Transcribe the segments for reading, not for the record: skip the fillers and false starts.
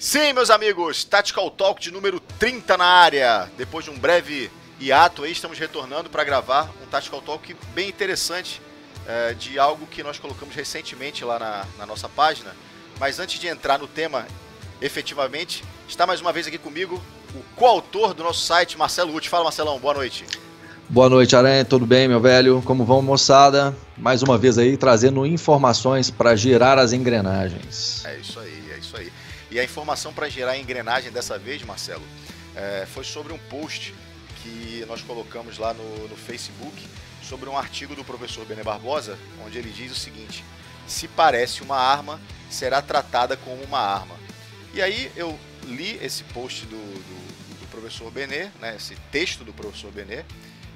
Sim, meus amigos, Tactical Talk de número 30 na área. Depois de um breve hiato aí, estamos retornando para gravar um Tactical Talk bem interessante, de algo que nós colocamos recentemente lá na nossa página. Mas antes de entrar no tema, efetivamente, está mais uma vez aqui comigo o coautor do nosso site, Marcelo Uti. Fala, Marcelão, boa noite. Boa noite, Aranha, tudo bem, meu velho? Como vão, moçada? Mais uma vez aí, trazendo informações para girar as engrenagens. É isso aí. E a informação para girar a engrenagem dessa vez, Marcelo, foi sobre um post que nós colocamos lá no Facebook, sobre um artigo do professor Bené Barbosa, onde ele diz o seguinte: se parece uma arma, será tratada como uma arma. E aí eu li esse post do professor Bené, né, esse texto do professor Bené,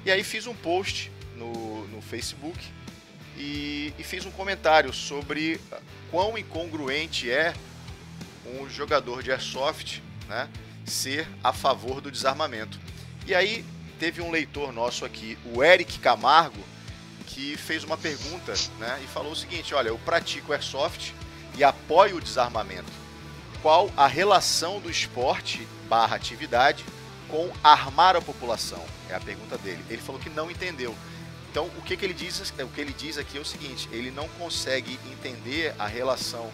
e aí fiz um post no Facebook e fiz um comentário sobre quão incongruente é um jogador de Airsoft, né, ser a favor do desarmamento. E aí teve um leitor nosso aqui, o Eric Camargo, que fez uma pergunta, né, e falou o seguinte: olha, eu pratico Airsoft e apoio o desarmamento. Qual a relação do esporte / atividade com armar a população? É a pergunta dele. Ele falou que não entendeu. Então o que ele diz aqui é o seguinte: ele não consegue entender a relação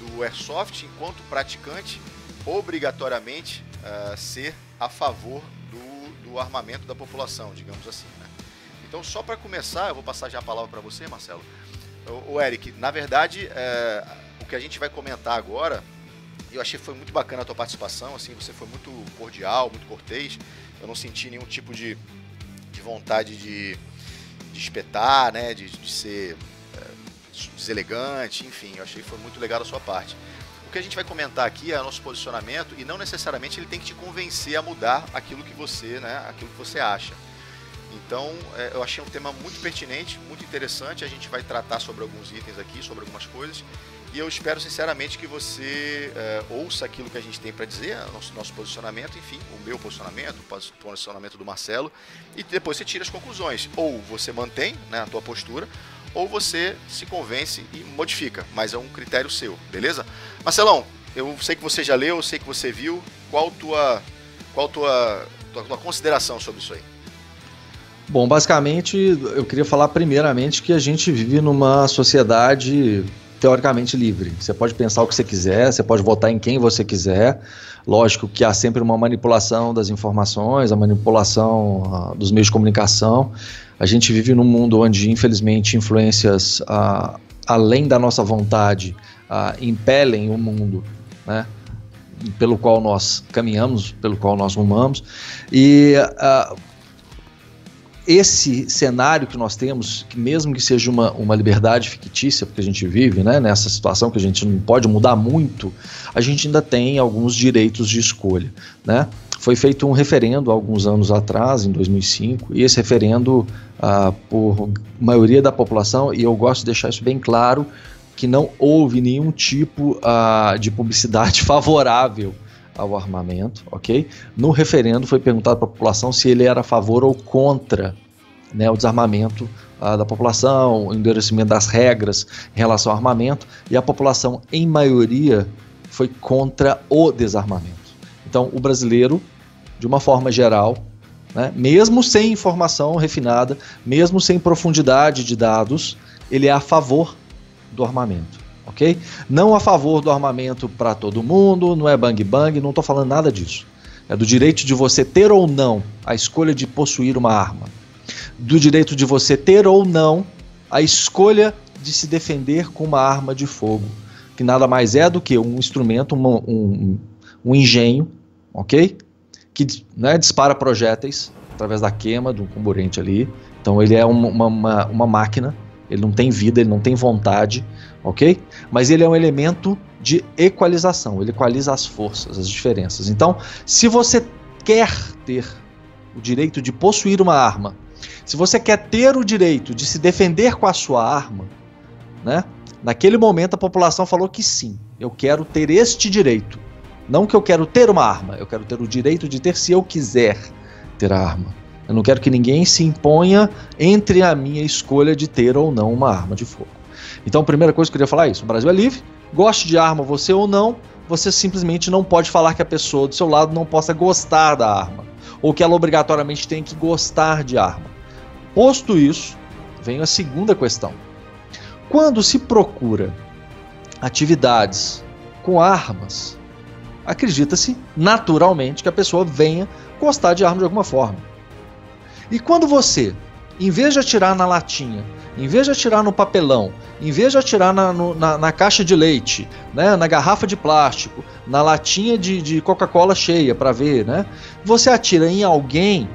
do Airsoft enquanto praticante obrigatoriamente ser a favor do armamento da população, digamos assim, né? Então, só para começar, eu vou passar já a palavra para você, Marcelo. O Eric, na verdade, o que a gente vai comentar agora, eu achei que foi muito bacana a tua participação, assim, você foi muito cordial, muito cortês, eu não senti nenhum tipo de vontade de espetar, né, de ser deselegante, enfim, eu achei que foi muito legal da sua parte. O que a gente vai comentar aqui é o nosso posicionamento e não necessariamente ele tem que te convencer a mudar aquilo que você acha. Então, eu achei um tema muito pertinente, muito interessante. A gente vai tratar sobre alguns itens aqui, sobre algumas coisas, e eu espero sinceramente que você ouça aquilo que a gente tem para dizer, nosso posicionamento, enfim, o meu posicionamento, o posicionamento do Marcelo, e depois você tira as conclusões. Ou você mantém, né, a tua postura, ou você se convence e modifica, mas é um critério seu, beleza? Marcelão, eu sei que você já leu, eu sei que você viu, qual a tua consideração sobre isso aí? Bom, basicamente, eu queria falar primeiramente que a gente vive numa sociedade teoricamente livre. Você pode pensar o que você quiser, você pode votar em quem você quiser. Lógico que há sempre uma manipulação das informações, a manipulação dos meios de comunicação. A gente vive num mundo onde, infelizmente, influências além da nossa vontade impelem o mundo, né, pelo qual nós caminhamos, pelo qual nós rumamos. E esse cenário que nós temos, que mesmo que seja uma liberdade fictícia, porque a gente vive, né, nessa situação que a gente não pode mudar muito, a gente ainda tem alguns direitos de escolha, né? Foi feito um referendo há alguns anos atrás, em 2005, e esse referendo, por maioria da população, e eu gosto de deixar isso bem claro, que não houve nenhum tipo de publicidade favorável ao armamento, ok? No referendo foi perguntado para a população se ele era a favor ou contra, né, o desarmamento da população, o endurecimento das regras em relação ao armamento, e a população, em maioria, foi contra o desarmamento. Então, o brasileiro, de uma forma geral, né, mesmo sem informação refinada, mesmo sem profundidade de dados, ele é a favor do armamento, ok? Não a favor do armamento para todo mundo, não é bang bang, não estou falando nada disso. É do direito de você ter ou não a escolha de possuir uma arma, do direito de você ter ou não a escolha de se defender com uma arma de fogo, que nada mais é do que um instrumento, um engenho, ok? Que, né, dispara projéteis através da queima do comburente ali. Então ele é uma máquina, ele não tem vida, ele não tem vontade, ok? Mas ele é um elemento de equalização, ele equaliza as forças, as diferenças. Então, se você quer ter o direito de possuir uma arma, se você quer ter o direito de se defender com a sua arma, né? Naquele momento a população falou que sim, eu quero ter este direito. Não que eu quero ter uma arma, eu quero ter o direito de ter se eu quiser ter a arma. Eu não quero que ninguém se imponha entre a minha escolha de ter ou não uma arma de fogo. Então a primeira coisa que eu queria falar é isso: o Brasil é livre, goste de arma você ou não, você simplesmente não pode falar que a pessoa do seu lado não possa gostar da arma, ou que ela obrigatoriamente tem que gostar de arma. Posto isso, vem a segunda questão. Quando se procura atividades com armas, acredita-se naturalmente que a pessoa venha gostar de arma de alguma forma. E quando você, em vez de atirar na latinha, em vez de atirar no papelão, em vez de atirar na caixa de leite, né, na garrafa de plástico, na latinha de Coca-Cola cheia para ver, né, você atira em alguém,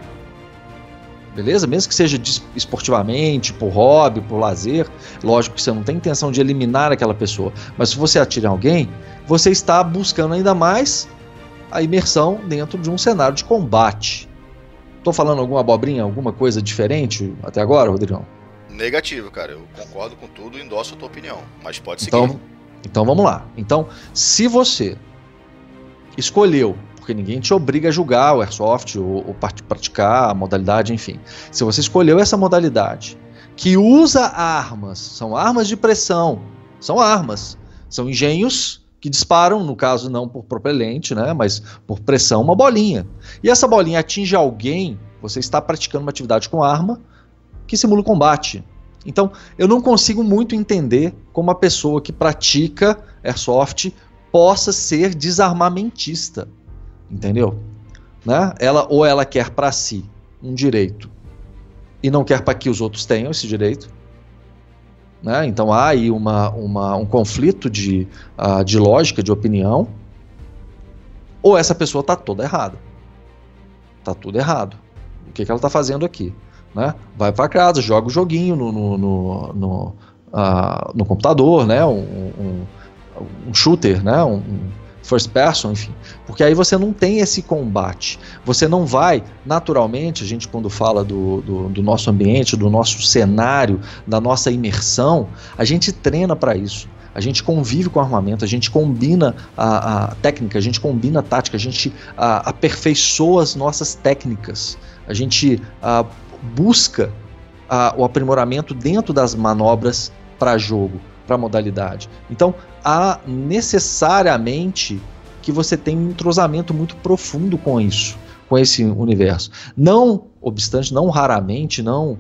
beleza? Mesmo que seja esportivamente, por hobby, por lazer, lógico que você não tem intenção de eliminar aquela pessoa, mas se você atira em alguém, você está buscando ainda mais a imersão dentro de um cenário de combate. Estou falando alguma abobrinha, alguma coisa diferente até agora, Rodrigão? Negativo, cara. Eu concordo com tudo e endosso a tua opinião, mas pode seguir. Então vamos lá. Então, se você escolheu, porque ninguém te obriga a julgar o Airsoft ou praticar a modalidade, enfim. Se você escolheu essa modalidade que usa armas, são armas de pressão, são armas, são engenhos que disparam, no caso não por propelente, né, mas por pressão, uma bolinha. E essa bolinha atinge alguém, você está praticando uma atividade com arma que simula o combate. Então, eu não consigo muito entender como a pessoa que pratica Airsoft possa ser desarmamentista, entendeu? Né? Ela quer para si um direito e não quer para que os outros tenham esse direito. Né? Então há aí um conflito de lógica, de opinião, ou essa pessoa está toda errada. Está tudo errado. O que ela está fazendo aqui? Né? Vai para casa, joga o joguinho no computador, né? um shooter, né? um first person, enfim, porque aí você não tem esse combate, você não vai, naturalmente, a gente quando fala do nosso ambiente, do nosso cenário, da nossa imersão, a gente treina para isso, a gente convive com o armamento, a gente combina a técnica, a gente combina a tática, a gente aperfeiçoa as nossas técnicas, a gente busca o aprimoramento dentro das manobras para jogo, para modalidade. Então, há necessariamente que você tem um entrosamento muito profundo com isso, com esse universo. Não obstante, não raramente, não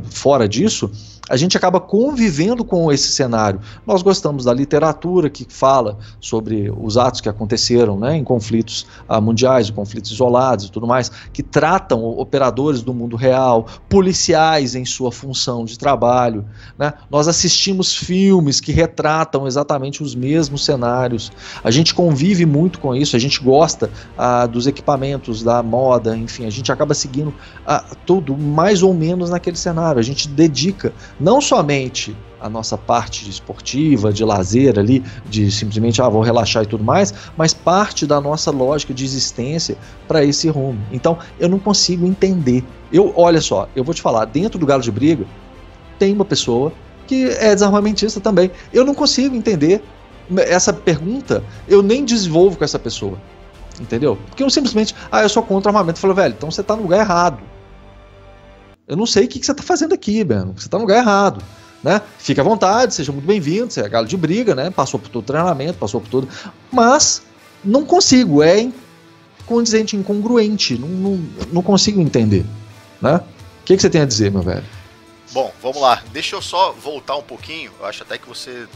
fora disso, a gente acaba convivendo com esse cenário. Nós gostamos da literatura que fala sobre os atos que aconteceram, né, em conflitos mundiais, conflitos isolados e tudo mais, que tratam operadores do mundo real, policiais em sua função de trabalho. Né? Nós assistimos filmes que retratam exatamente os mesmos cenários. A gente convive muito com isso, a gente gosta dos equipamentos, da moda, enfim, a gente acaba seguindo tudo mais ou menos naquele cenário. A gente dedica não somente a nossa parte esportiva, de lazer ali, de simplesmente vou relaxar e tudo mais, mas parte da nossa lógica de existência para esse rumo. Então eu não consigo entender. Olha só, eu vou te falar, dentro do Galo de Briga tem uma pessoa que é desarmamentista também. Eu não consigo entender essa pergunta, eu nem desenvolvo com essa pessoa, entendeu? Porque eu simplesmente, eu sou contra o armamento. Eu falo, velho, então você está no lugar errado. Eu não sei o que você está fazendo aqui, mano. Você está no lugar errado. Né? Fique à vontade, seja muito bem-vindo. Você é Galo de Briga, né? Passou por todo o treinamento, passou por tudo. Mas não consigo, é condizente, incongruente. Não consigo entender. Né? O que você tem a dizer, meu velho? Bom, vamos lá. Deixa eu só voltar um pouquinho. Eu acho até que você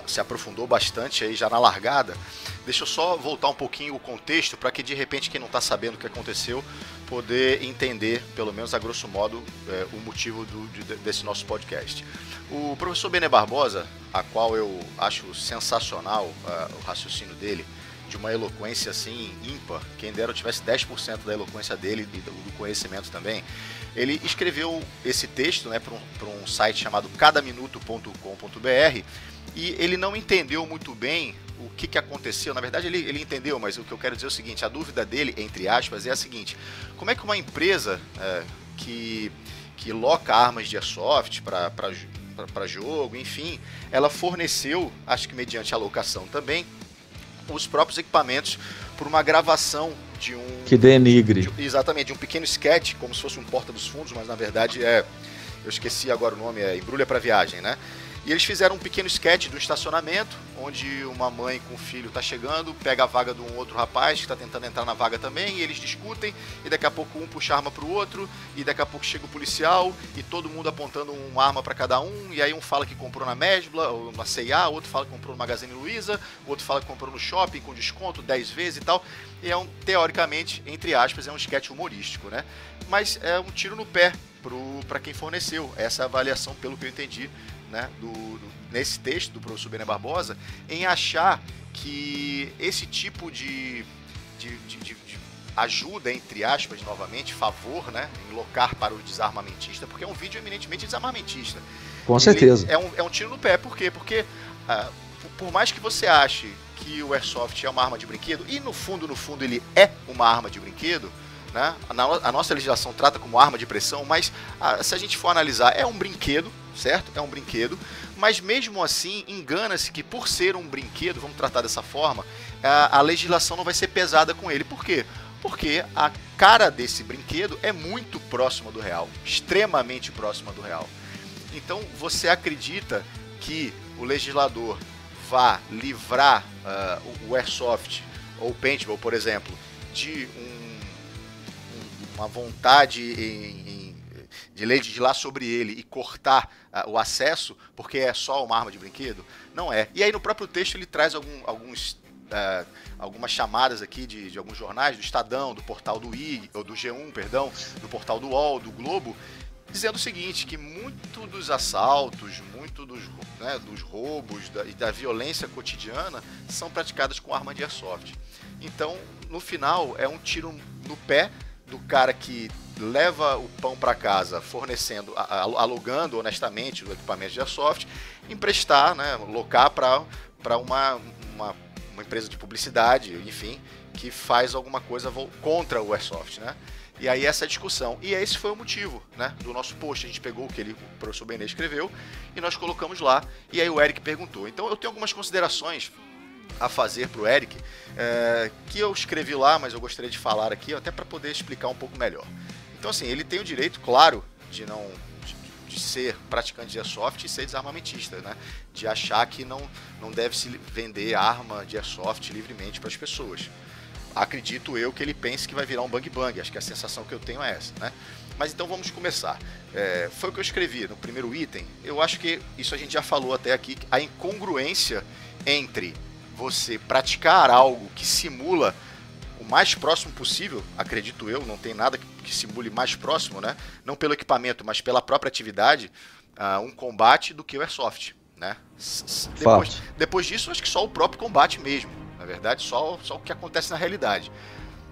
se aprofundou bastante aí já na largada. Deixa eu só voltar um pouquinho o contexto para que de repente quem não está sabendo o que aconteceu poder entender, pelo menos a grosso modo, o motivo desse nosso podcast. O professor Benê Barbosa, a qual eu acho sensacional o raciocínio dele, de uma eloquência assim ímpar, quem dera eu tivesse 10% da eloquência dele e do conhecimento também, ele escreveu esse texto, né, para um site chamado cadaminuto.com.br, e ele não entendeu muito bem o que aconteceu. Na verdade ele entendeu, mas o que eu quero dizer é o seguinte, a dúvida dele, entre aspas, é a seguinte: como é que uma empresa que loca armas de airsoft para jogo, enfim, ela forneceu, acho que mediante alocação também, os próprios equipamentos por uma gravação de um... Que denigre. Exatamente, de um pequeno sketch, como se fosse um Porta dos Fundos, mas na verdade eu esqueci agora o nome, Embrulha para Viagem, né? E eles fizeram um pequeno sketch do estacionamento, onde uma mãe com o filho está chegando, pega a vaga de um outro rapaz que está tentando entrar na vaga também, e eles discutem, e daqui a pouco um puxa a arma pro outro, e daqui a pouco chega o policial, e todo mundo apontando uma arma para cada um, e aí um fala que comprou na Mesbla, ou na C&A, outro fala que comprou no Magazine Luiza, o outro fala que comprou no shopping com desconto 10 vezes e tal, e é teoricamente, entre aspas, é um sketch humorístico, né? Mas é um tiro no pé para quem forneceu essa avaliação, pelo que eu entendi, né, nesse texto do professor Bené Barbosa, em achar que esse tipo de ajuda, entre aspas, novamente, favor, né, em locar para o desarmamentista, porque é um vídeo eminentemente desarmamentista. Com certeza. É um tiro no pé. Por quê? Porque por mais que você ache que o Airsoft é uma arma de brinquedo, e no fundo ele é uma arma de brinquedo, né? A nossa legislação trata como arma de pressão, mas se a gente for analisar, é um brinquedo, certo? É um brinquedo, mas mesmo assim engana-se que por ser um brinquedo, vamos tratar dessa forma, a legislação não vai ser pesada com ele. Por quê? Porque a cara desse brinquedo é muito próxima do real, extremamente próxima do real. Então você acredita que o legislador vá livrar o Airsoft ou o Paintball, por exemplo, de uma vontade de legislar sobre ele e cortar o acesso, porque é só uma arma de brinquedo? Não é. E aí no próprio texto ele traz algumas chamadas aqui de alguns jornais, do Estadão, do portal do IG, ou do G1, perdão, do portal do UOL, do Globo, dizendo o seguinte, que muito dos assaltos, muito dos roubos e da violência cotidiana são praticadas com arma de airsoft. Então, no final, é um tiro no pé do cara que leva o pão para casa fornecendo, alugando honestamente o equipamento de airsoft, emprestar, né, locar para uma empresa de publicidade, enfim, que faz alguma coisa contra o airsoft, né? E aí essa discussão. E esse foi o motivo, né, do nosso post. A gente pegou o que o professor Bené escreveu e nós colocamos lá. E aí o Eric perguntou. Então eu tenho algumas considerações a fazer para o Eric, que eu escrevi lá, mas eu gostaria de falar aqui, até para poder explicar um pouco melhor. Então assim, ele tem o direito, claro, de ser praticante de airsoft e ser desarmamentista, né? De achar que não deve se vender arma de airsoft livremente para as pessoas. Acredito eu que ele pense que vai virar um bang-bang, acho que a sensação que eu tenho é essa, né? Mas então vamos começar. Foi o que eu escrevi no primeiro item. Eu acho que isso a gente já falou até aqui, a incongruência entre você praticar algo que simula o mais próximo possível, acredito eu, não tem nada que simule mais próximo, né? Não pelo equipamento, mas pela própria atividade, um combate do que o airsoft, né? Depois disso, acho que só o próprio combate mesmo, na verdade, só o que acontece na realidade.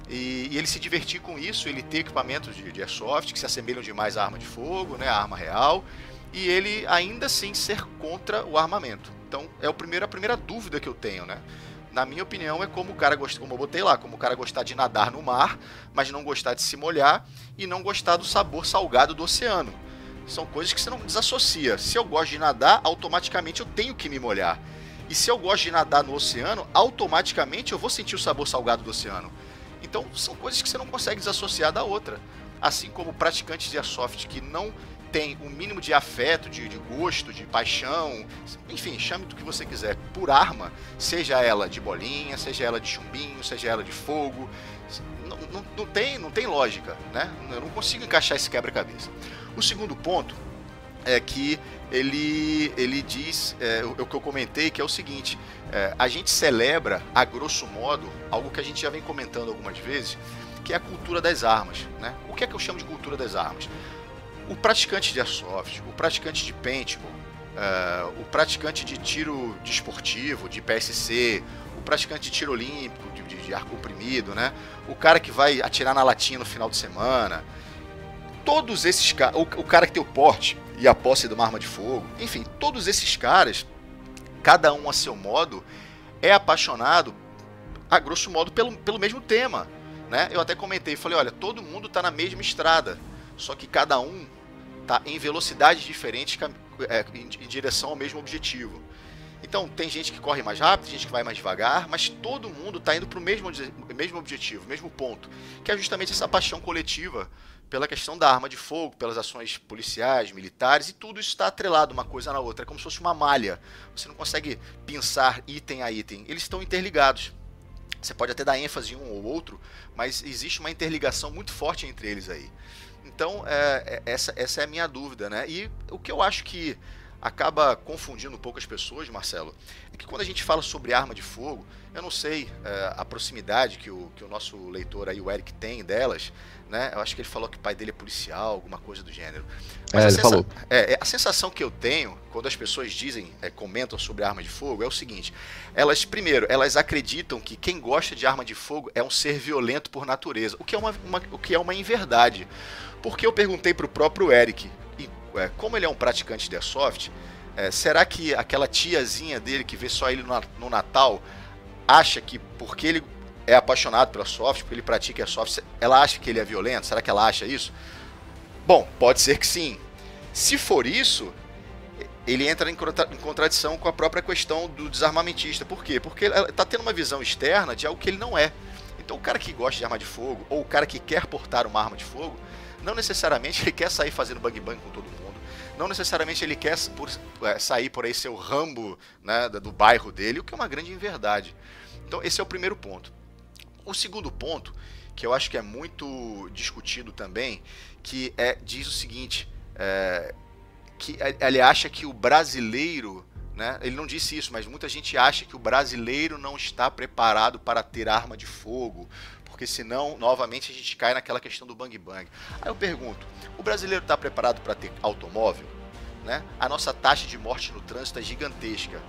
E ele se divertir com isso, ele ter equipamentos de airsoft que se assemelham demais à arma de fogo, né? A arma real, e ele ainda assim ser contra o armamento. Então, é a primeira dúvida que eu tenho, né? Na minha opinião, é como o cara gosta, como eu botei lá, como o cara gostar de nadar no mar, mas não gostar de se molhar e não gostar do sabor salgado do oceano. São coisas que você não desassocia. Se eu gosto de nadar, automaticamente eu tenho que me molhar. E se eu gosto de nadar no oceano, automaticamente eu vou sentir o sabor salgado do oceano. Então, são coisas que você não consegue desassociar da outra. Assim como praticantes de airsoft que não tem o mínimo de afeto, de gosto, de paixão, enfim, chame do que você quiser, por arma, seja ela de bolinha, seja ela de chumbinho, seja ela de fogo, não tem lógica, né? Eu não consigo encaixar esse quebra-cabeça. O segundo ponto é que ele diz, o que eu comentei, que é o seguinte, a gente celebra, a grosso modo, algo que a gente já vem comentando algumas vezes, que é a cultura das armas, né? O que é que eu chamo de cultura das armas? O praticante de airsoft, o praticante de paintball, o praticante de tiro desportivo, de PSC, o praticante de tiro olímpico, de ar comprimido, né? O cara que vai atirar na latinha no final de semana, todos esses caras, o cara que tem o porte e a posse de uma arma de fogo, enfim, todos esses caras, cada um a seu modo, é apaixonado, a grosso modo, pelo mesmo tema, né? Eu até comentei, falei, olha, todo mundo está na mesma estrada, só que cada um está em velocidades diferentes em direção ao mesmo objetivo. Então, tem gente que corre mais rápido, tem gente que vai mais devagar, mas todo mundo está indo para o mesmo objetivo, mesmo ponto, que é justamente essa paixão coletiva pela questão da arma de fogo, pelas ações policiais, militares, e tudo isso está atrelado uma coisa na outra, é como se fosse uma malha. Você não consegue pensar item a item, eles estão interligados. Você pode até dar ênfase em um ou outro, mas existe uma interligação muito forte entre eles aí. Então, essa é a minha dúvida, né? E o que eu acho que acaba confundindo um pouco as pessoas, Marcelo, é que quando a gente fala sobre arma de fogo, eu não sei a proximidade que o nosso leitor aí, o Eric, tem delas, né? Eu acho que ele falou que o pai dele é policial, alguma coisa do gênero. Mas ele falou. A sensação que eu tenho quando as pessoas comentam sobre arma de fogo é o seguinte: primeiro, elas acreditam que quem gosta de arma de fogo é um ser violento por natureza, o que é uma inverdade. Porque eu perguntei para o próprio Eric, como ele é um praticante de airsoft, será que aquela tiazinha dele que vê só ele no Natal acha que porque ele é apaixonado pela airsoft, porque ele pratica airsoft, ela acha que ele é violento? Será que ela acha isso? Bom, pode ser que sim. Se for isso, ele entra em contradição com a própria questão do desarmamentista. Por quê? Porque ele está tendo uma visão externa de algo que ele não é. Então o cara que gosta de arma de fogo, ou o cara que quer portar uma arma de fogo, não necessariamente ele quer sair fazendo bang-bang com todo mundo. Não necessariamente ele quer sair por aí ser o Rambo, né, do bairro dele, o que é uma grande inverdade. Então esse é o primeiro ponto. O segundo ponto, que eu acho que é muito discutido também, diz o seguinte, que ele acha que o brasileiro, né, ele não disse isso, mas muita gente acha que o brasileiro não está preparado para ter arma de fogo, porque senão, novamente, a gente cai naquela questão do bang-bang. Aí eu pergunto, o brasileiro está preparado para ter automóvel? Né? A nossa taxa de morte no trânsito é gigantesca.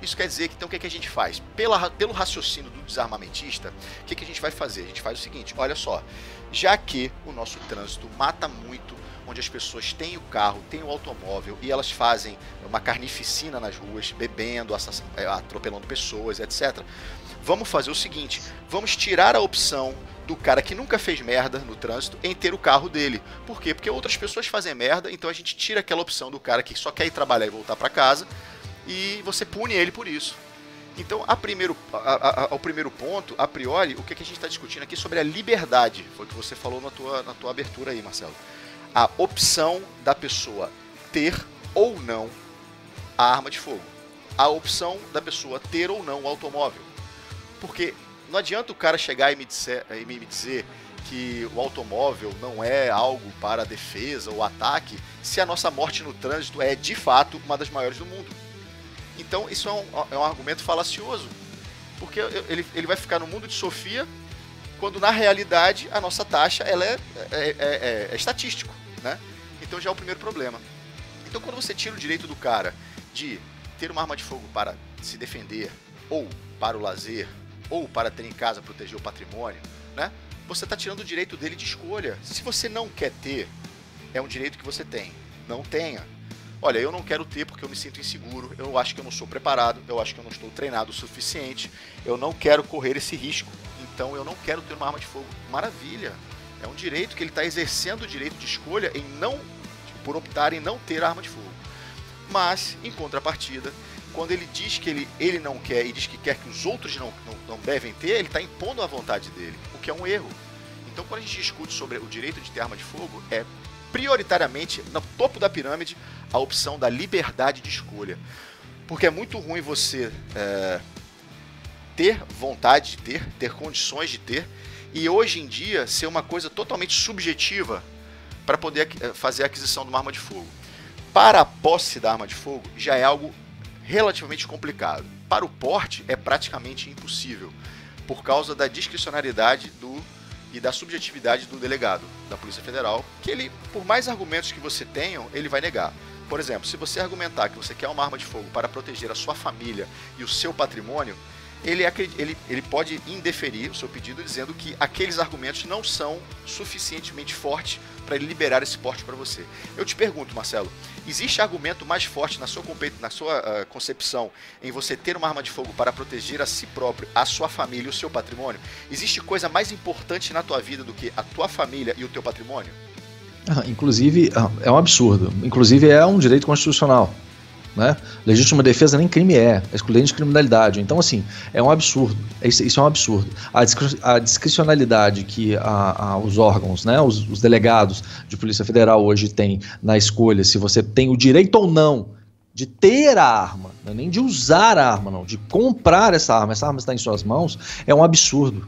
Isso quer dizer que, então, o que a gente faz? Pelo raciocínio do desarmamentista, o que a gente vai fazer? A gente faz o seguinte, olha só, já que o nosso trânsito mata muito, onde as pessoas têm o carro, têm o automóvel, e elas fazem uma carnificina nas ruas, bebendo, atropelando pessoas, etc., vamos fazer o seguinte, vamos tirar a opção do cara que nunca fez merda no trânsito em ter o carro dele. Por quê? Porque outras pessoas fazem merda, então a gente tira aquela opção do cara que só quer ir trabalhar e voltar para casa, e você pune ele por isso. Então, ao primeiro ponto, a priori, o que a gente está discutindo aqui sobre a liberdade, foi o que você falou na tua abertura aí, Marcelo. A opção da pessoa ter ou não a arma de fogo. A opção da pessoa ter ou não o automóvel. Porque não adianta o cara chegar e me dizer que o automóvel não é algo para defesa ou ataque, se a nossa morte no trânsito é, de fato, uma das maiores do mundo. Então isso é um argumento falacioso, porque ele vai ficar no mundo de Sofia, quando na realidade a nossa taxa ela é estatístico, né? Então já é o primeiro problema. Então quando você tira o direito do cara de ter uma arma de fogo para se defender, ou para o lazer, ou para ter em casa, proteger o patrimônio, né? Você está tirando o direito dele de escolha. Se você não quer ter, é um direito que você tem. Não tenha. Olha, eu não quero ter porque eu me sinto inseguro, eu acho que eu não sou preparado, eu acho que eu não estou treinado o suficiente, eu não quero correr esse risco, então eu não quero ter uma arma de fogo. Maravilha! É um direito que ele está exercendo o direito de escolha por optar em não ter arma de fogo. Mas, em contrapartida, quando ele diz que ele não quer e diz que quer que os outros não devem ter, ele está impondo a vontade dele, o que é um erro. Então, quando a gente discute sobre o direito de ter arma de fogo, é prioritariamente, no topo da pirâmide, a opção da liberdade de escolha. Porque é muito ruim você ter vontade de ter condições de ter, e hoje em dia ser uma coisa totalmente subjetiva para poder fazer a aquisição de uma arma de fogo. Para a posse da arma de fogo já é algo relativamente complicado. Para o porte é praticamente impossível, por causa da discricionariedade e da subjetividade do delegado da Polícia Federal, que ele, por mais argumentos que você tenha, ele vai negar. Por exemplo, se você argumentar que você quer uma arma de fogo para proteger a sua família e o seu patrimônio, ele pode indeferir o seu pedido dizendo que aqueles argumentos não são suficientemente fortes para ele liberar esse porte para você. Eu te pergunto, Marcelo, existe argumento mais forte na sua concepção em você ter uma arma de fogo para proteger a si próprio, a sua família e o seu patrimônio? Existe coisa mais importante na tua vida do que a tua família e o teu patrimônio? Inclusive, é um absurdo. Inclusive, é um direito constitucional. né? Legítima defesa nem crime é excludente de criminalidade. Então, assim, é um absurdo. Isso é um absurdo. A discricionalidade que os órgãos, né, os delegados de Polícia Federal hoje têm na escolha se você tem o direito ou não de ter a arma, não é nem de usar a arma, não, de comprar essa arma está em suas mãos, é um absurdo.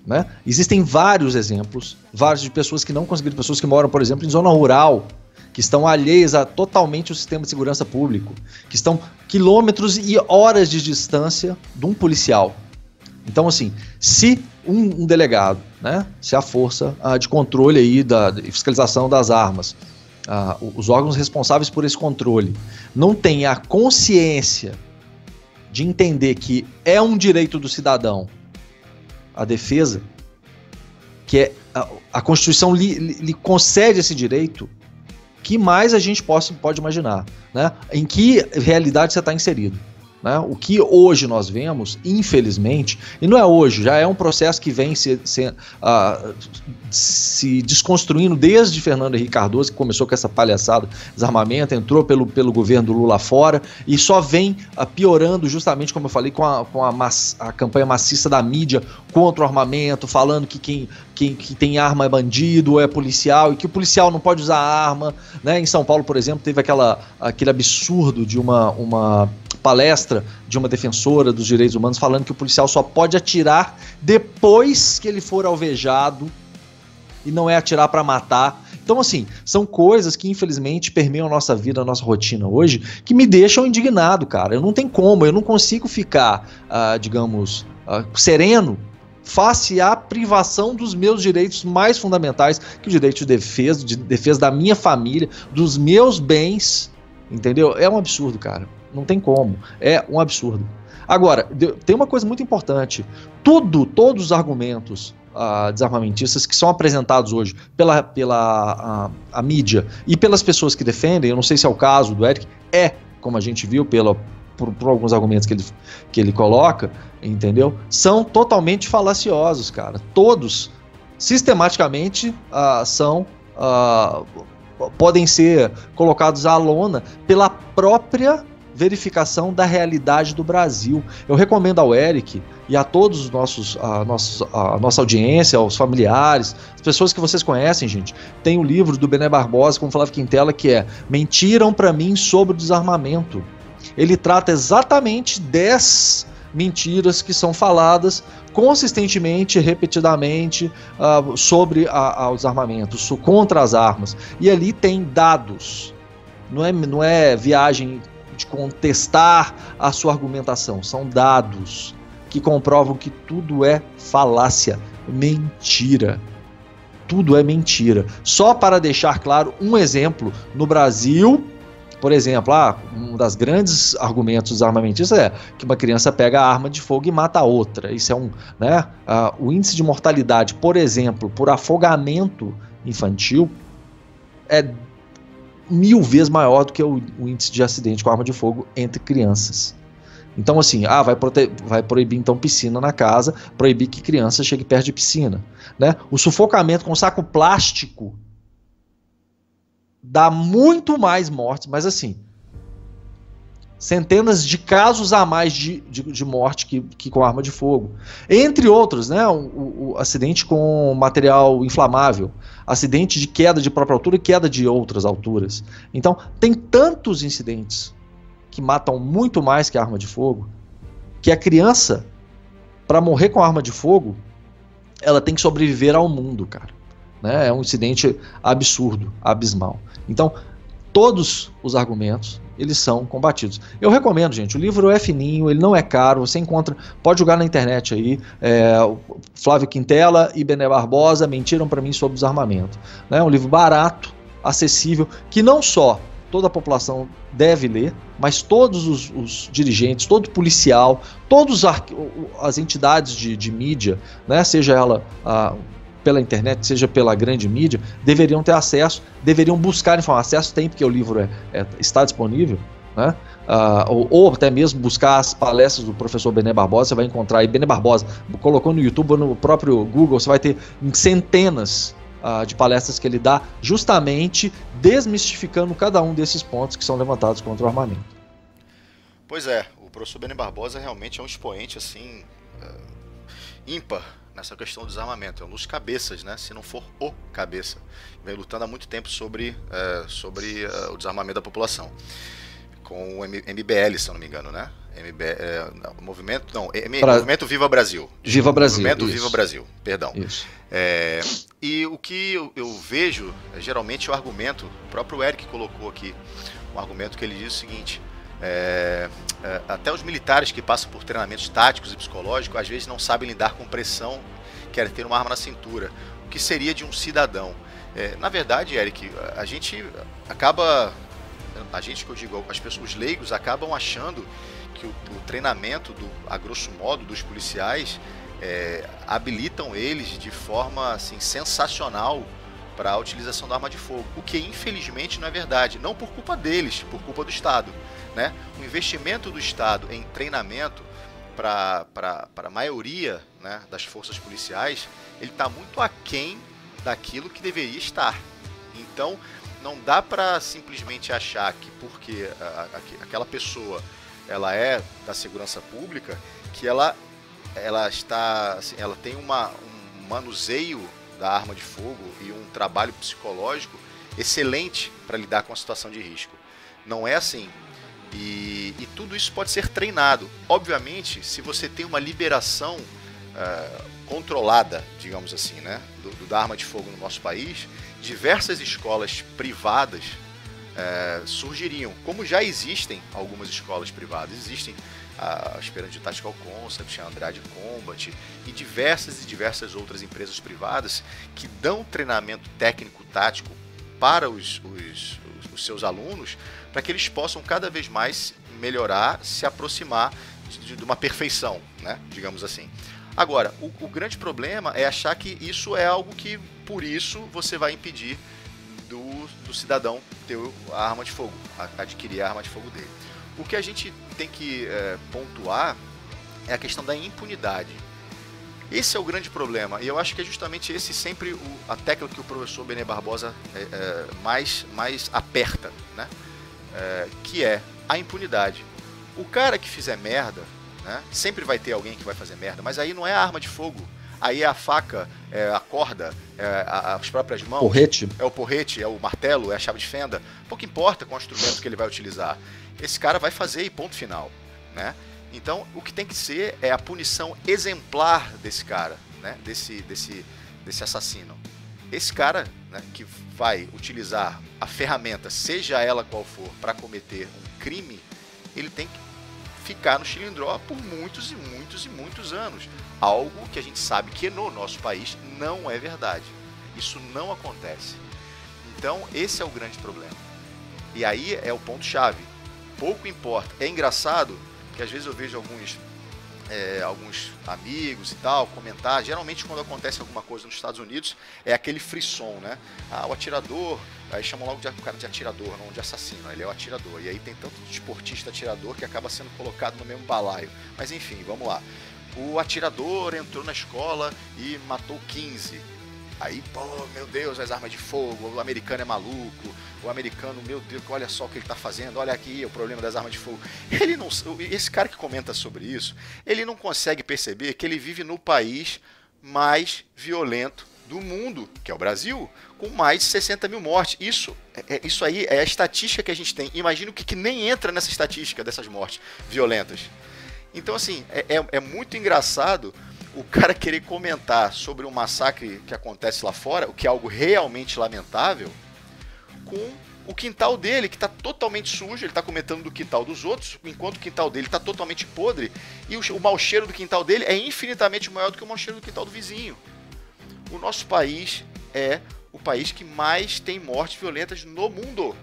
Né? Existem vários exemplos, vários de pessoas que não conseguiram, pessoas que moram, por exemplo, em zona rural, que estão alheias a totalmente o sistema de segurança público, que estão quilômetros e horas de distância de um policial. Então, assim, se um delegado, né, se a força de controle aí de fiscalização das armas, os órgãos responsáveis por esse controle, não têm a consciência de entender que é um direito do cidadão a defesa, que a Constituição lhe concede esse direito, que mais a gente pode imaginar, né? Em que realidade você está inserido, né? O que hoje nós vemos, infelizmente, e não é hoje, já é um processo que vem se desconstruindo desde Fernando Henrique Cardoso, que começou com essa palhaçada, desarmamento, entrou pelo governo do Lula fora e só vem piorando justamente, como eu falei, com a campanha maciça da mídia contra o armamento, falando que quem tem arma é bandido ou é policial e que o policial não pode usar arma, né? Em São Paulo, por exemplo, teve aquele absurdo de uma palestra de uma defensora dos direitos humanos falando que o policial só pode atirar depois que ele for alvejado e não é atirar para matar. Então, assim, são coisas que infelizmente permeiam a nossa vida, a nossa rotina hoje, que me deixam indignado, cara. Eu não consigo ficar, sereno face à privação dos meus direitos mais fundamentais, que o direito de defesa da minha família, dos meus bens, entendeu? É um absurdo, cara. Não tem como. É um absurdo. Agora, tem uma coisa muito importante. Todos os argumentos desarmamentistas que são apresentados hoje pela mídia e pelas pessoas que defendem, eu não sei se é o caso do Eric, como a gente viu por alguns argumentos que ele coloca, entendeu? São totalmente falaciosos, cara. Todos, sistematicamente, podem ser colocados à lona pela própria verificação da realidade do Brasil. Eu recomendo ao Eric e a todos a nossa audiência, aos familiares, as pessoas que vocês conhecem, gente, tem o livro do Bené Barbosa com Flávio Quintela, que é Mentiram para mim sobre o desarmamento. Ele trata exatamente 10 mentiras que são faladas consistentemente, repetidamente, sobre o desarmamento, contra as armas. E ali tem dados, não é viagem de contestar a sua argumentação, são dados que comprovam que tudo é falácia, mentira. Tudo é mentira. Só para deixar claro um exemplo, no Brasil, por exemplo, um dos grandes argumentos dos armamentistas é que uma criança pega a arma de fogo e mata a outra. Isso é o índice de mortalidade, por exemplo, por afogamento infantil é 1000 vezes maior do que o índice de acidente com arma de fogo entre crianças. Então, assim, vai proibir então piscina na casa, proibir que criança chegue perto de piscina, né? O sufocamento com saco plástico dá muito mais mortes, mas assim, centenas de casos a mais de morte que com arma de fogo. Entre outros, né, o acidente com material inflamável, acidente de queda de própria altura e queda de outras alturas. Então, tem tantos incidentes que matam muito mais que a arma de fogo, que a criança, para morrer com arma de fogo, ela tem que sobreviver ao mundo, cara. Né? É um incidente absurdo, abismal. Então, todos os argumentos, eles são combatidos. Eu recomendo, gente, o livro é fininho, ele não é caro, você encontra, pode jogar na internet aí, Flávio Quintela e Bené Barbosa mentiram para mim sobre desarmamento. É um livro barato, acessível, que não só toda a população deve ler, mas todos os dirigentes, todo policial, todas as entidades de mídia, né, seja ela pela internet, seja pela grande mídia, deveriam ter acesso, deveriam buscar informação. Acesso tem, porque o livro está disponível, né? Ou até mesmo buscar as palestras do professor Bené Barbosa. Você vai encontrar aí, Bené Barbosa, colocou no YouTube ou no próprio Google, você vai ter centenas de palestras que ele dá, justamente desmistificando cada um desses pontos que são levantados contra o armamento. Pois é, o professor Bene Barbosa realmente é um expoente assim ímpar nessa questão do desarmamento, é um dos cabeças, né? Se não for o cabeça. Vem lutando há muito tempo sobre o desarmamento da população. Com o MBL, se eu não me engano, né? Movimento Viva Brasil. Viva Brasil. Movimento isso. Viva Brasil, perdão. Isso. E o que eu vejo, geralmente, o argumento, o próprio Eric colocou aqui, um argumento que ele diz o seguinte: até os militares que passam por treinamentos táticos e psicológicos, às vezes não sabem lidar com pressão, querem ter uma arma na cintura. O que seria de um cidadão? Na verdade, Eric, a gente que eu digo, as pessoas, os leigos, acabam achando que o treinamento, a grosso modo, dos policiais habilitam eles de forma assim, sensacional para a utilização da arma de fogo, o que infelizmente não é verdade, não por culpa deles, por culpa do Estado, né? O investimento do Estado em treinamento para a maioria, né, das forças policiais, ele está muito aquém daquilo que deveria estar. Então, não dá para simplesmente achar que porque aquela pessoa ela é da segurança pública, que ela está, assim, ela tem um manuseio da arma de fogo e um trabalho psicológico excelente para lidar com a situação de risco. Não é assim. E tudo isso pode ser treinado. Obviamente, se você tem uma liberação controlada, digamos assim, né, da arma de fogo no nosso país, diversas escolas privadas surgiriam, como já existem algumas escolas privadas. Existem a Esperanto Tactical Concept, a Andrade Combat e diversas outras empresas privadas que dão treinamento técnico-tático para os seus alunos, para que eles possam cada vez mais melhorar, se aproximar de uma perfeição, né, digamos assim. Agora, o grande problema é achar que isso é algo que, por isso, você vai impedir do cidadão ter a arma de fogo, adquirir a arma de fogo dele. O que a gente tem que pontuar é a questão da impunidade. Esse é o grande problema, e eu acho que é justamente esse sempre a tecla que o professor Bene Barbosa mais aperta, né? Que é a impunidade. O cara que fizer merda, né, sempre vai ter alguém que vai fazer merda, mas aí não é a arma de fogo, aí é a faca, a corda, as próprias mãos, porrete. É o porrete, é o martelo, é a chave de fenda. Pouco importa qual instrumento que ele vai utilizar. Esse cara vai fazer e ponto final, né? Então, o que tem que ser é a punição exemplar desse cara, né? Desse assassino. Esse cara, né, que vai utilizar a ferramenta, seja ela qual for, para cometer um crime, ele tem que ficar no chilindró por muitos e muitos e muitos anos. Algo que a gente sabe que no nosso país não é verdade. Isso não acontece. Então, esse é o grande problema. E aí é o ponto-chave. Pouco importa. É engraçado que às vezes eu vejo alguns amigos e tal comentar. Geralmente quando acontece alguma coisa nos Estados Unidos é aquele frisson, né? O atirador, aí chamam logo o cara de atirador, não de assassino, ele é o atirador. E aí tem tanto desportista atirador que acaba sendo colocado no mesmo balaio. Mas enfim, vamos lá. O atirador entrou na escola e matou 15. Aí, pô, meu Deus, as armas de fogo, o americano é maluco, o americano, meu Deus, olha só o que ele tá fazendo, olha aqui o problema das armas de fogo. Esse cara que comenta sobre isso, ele não consegue perceber que ele vive no país mais violento do mundo, que é o Brasil, com mais de 60 mil mortes. Isso aí é a estatística que a gente tem. Imagina o que nem entra nessa estatística dessas mortes violentas. Então, assim, é muito engraçado o cara querer comentar sobre um massacre que acontece lá fora, o que é algo realmente lamentável, com o quintal dele, que está totalmente sujo, ele está comentando do quintal dos outros, enquanto o quintal dele está totalmente podre, e o mau cheiro do quintal dele é infinitamente maior do que o mau cheiro do quintal do vizinho. O nosso país é o país que mais tem mortes violentas no mundo.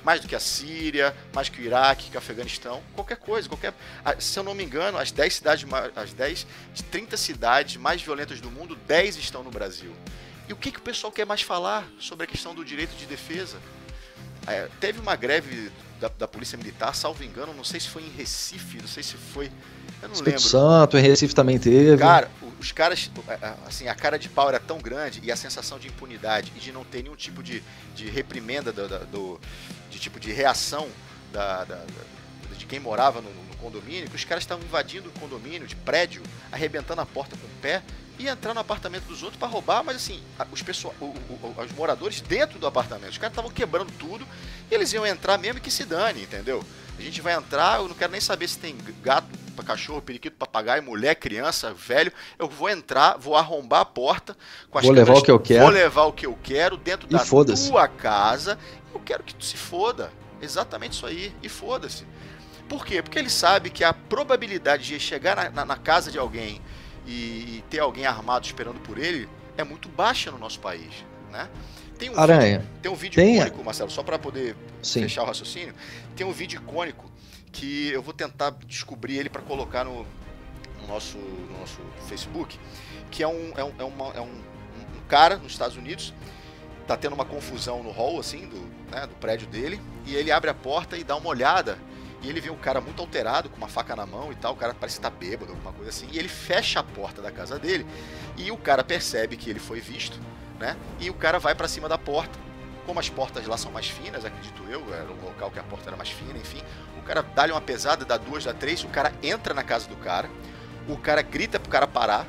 Mais do que a Síria, mais que o Iraque, que o Afeganistão, qualquer coisa. Se eu não me engano, as 30 cidades mais violentas do mundo, 10 estão no Brasil. E o que o pessoal quer mais falar sobre a questão do direito de defesa? Teve uma greve da Polícia Militar, salvo engano, não sei se foi em Recife, não sei se foi... Eu não Espírito lembro. Santo, em Recife também teve. Cara, os caras, assim, a cara de pau era tão grande e a sensação de impunidade e de não ter nenhum tipo de reprimenda, de tipo de reação de quem morava no condomínio que os caras estavam invadindo o condomínio de prédio, arrebentando a porta com o pé e entrando no apartamento dos outros para roubar, mas assim, os moradores dentro do apartamento, os caras estavam quebrando tudo e eles iam entrar mesmo e que se dane, entendeu? A gente vai entrar, eu não quero nem saber se tem gato, cachorro, periquito, papagaio, mulher, criança, velho. Eu vou entrar, vou arrombar a porta com as câmeras, levar o que eu quero. Vou levar o que eu quero dentro da tua casa. Eu quero que tu se foda. Exatamente isso aí. E foda-se. Por quê? Porque ele sabe que a probabilidade de chegar na casa de alguém e ter alguém armado esperando por ele é muito baixa no nosso país, né? Tem um vídeo icônico, Marcelo, só para poder fechar o raciocínio. Tem um vídeo icônico que eu vou tentar descobrir ele para colocar no nosso Facebook, que é um cara nos Estados Unidos, tá tendo uma confusão no hall assim do prédio dele, e ele abre a porta e dá uma olhada, e ele vê um cara muito alterado, com uma faca na mão e tal, o cara parece estar bêbado, alguma coisa assim, e ele fecha a porta da casa dele, e o cara percebe que ele foi visto, né? E o cara vai para cima da porta. Como as portas lá são mais finas, acredito eu, era um local que a porta era mais fina, enfim, o cara dá-lhe uma pesada, dá 2, dá 3, o cara entra na casa do cara, o cara grita pro cara parar,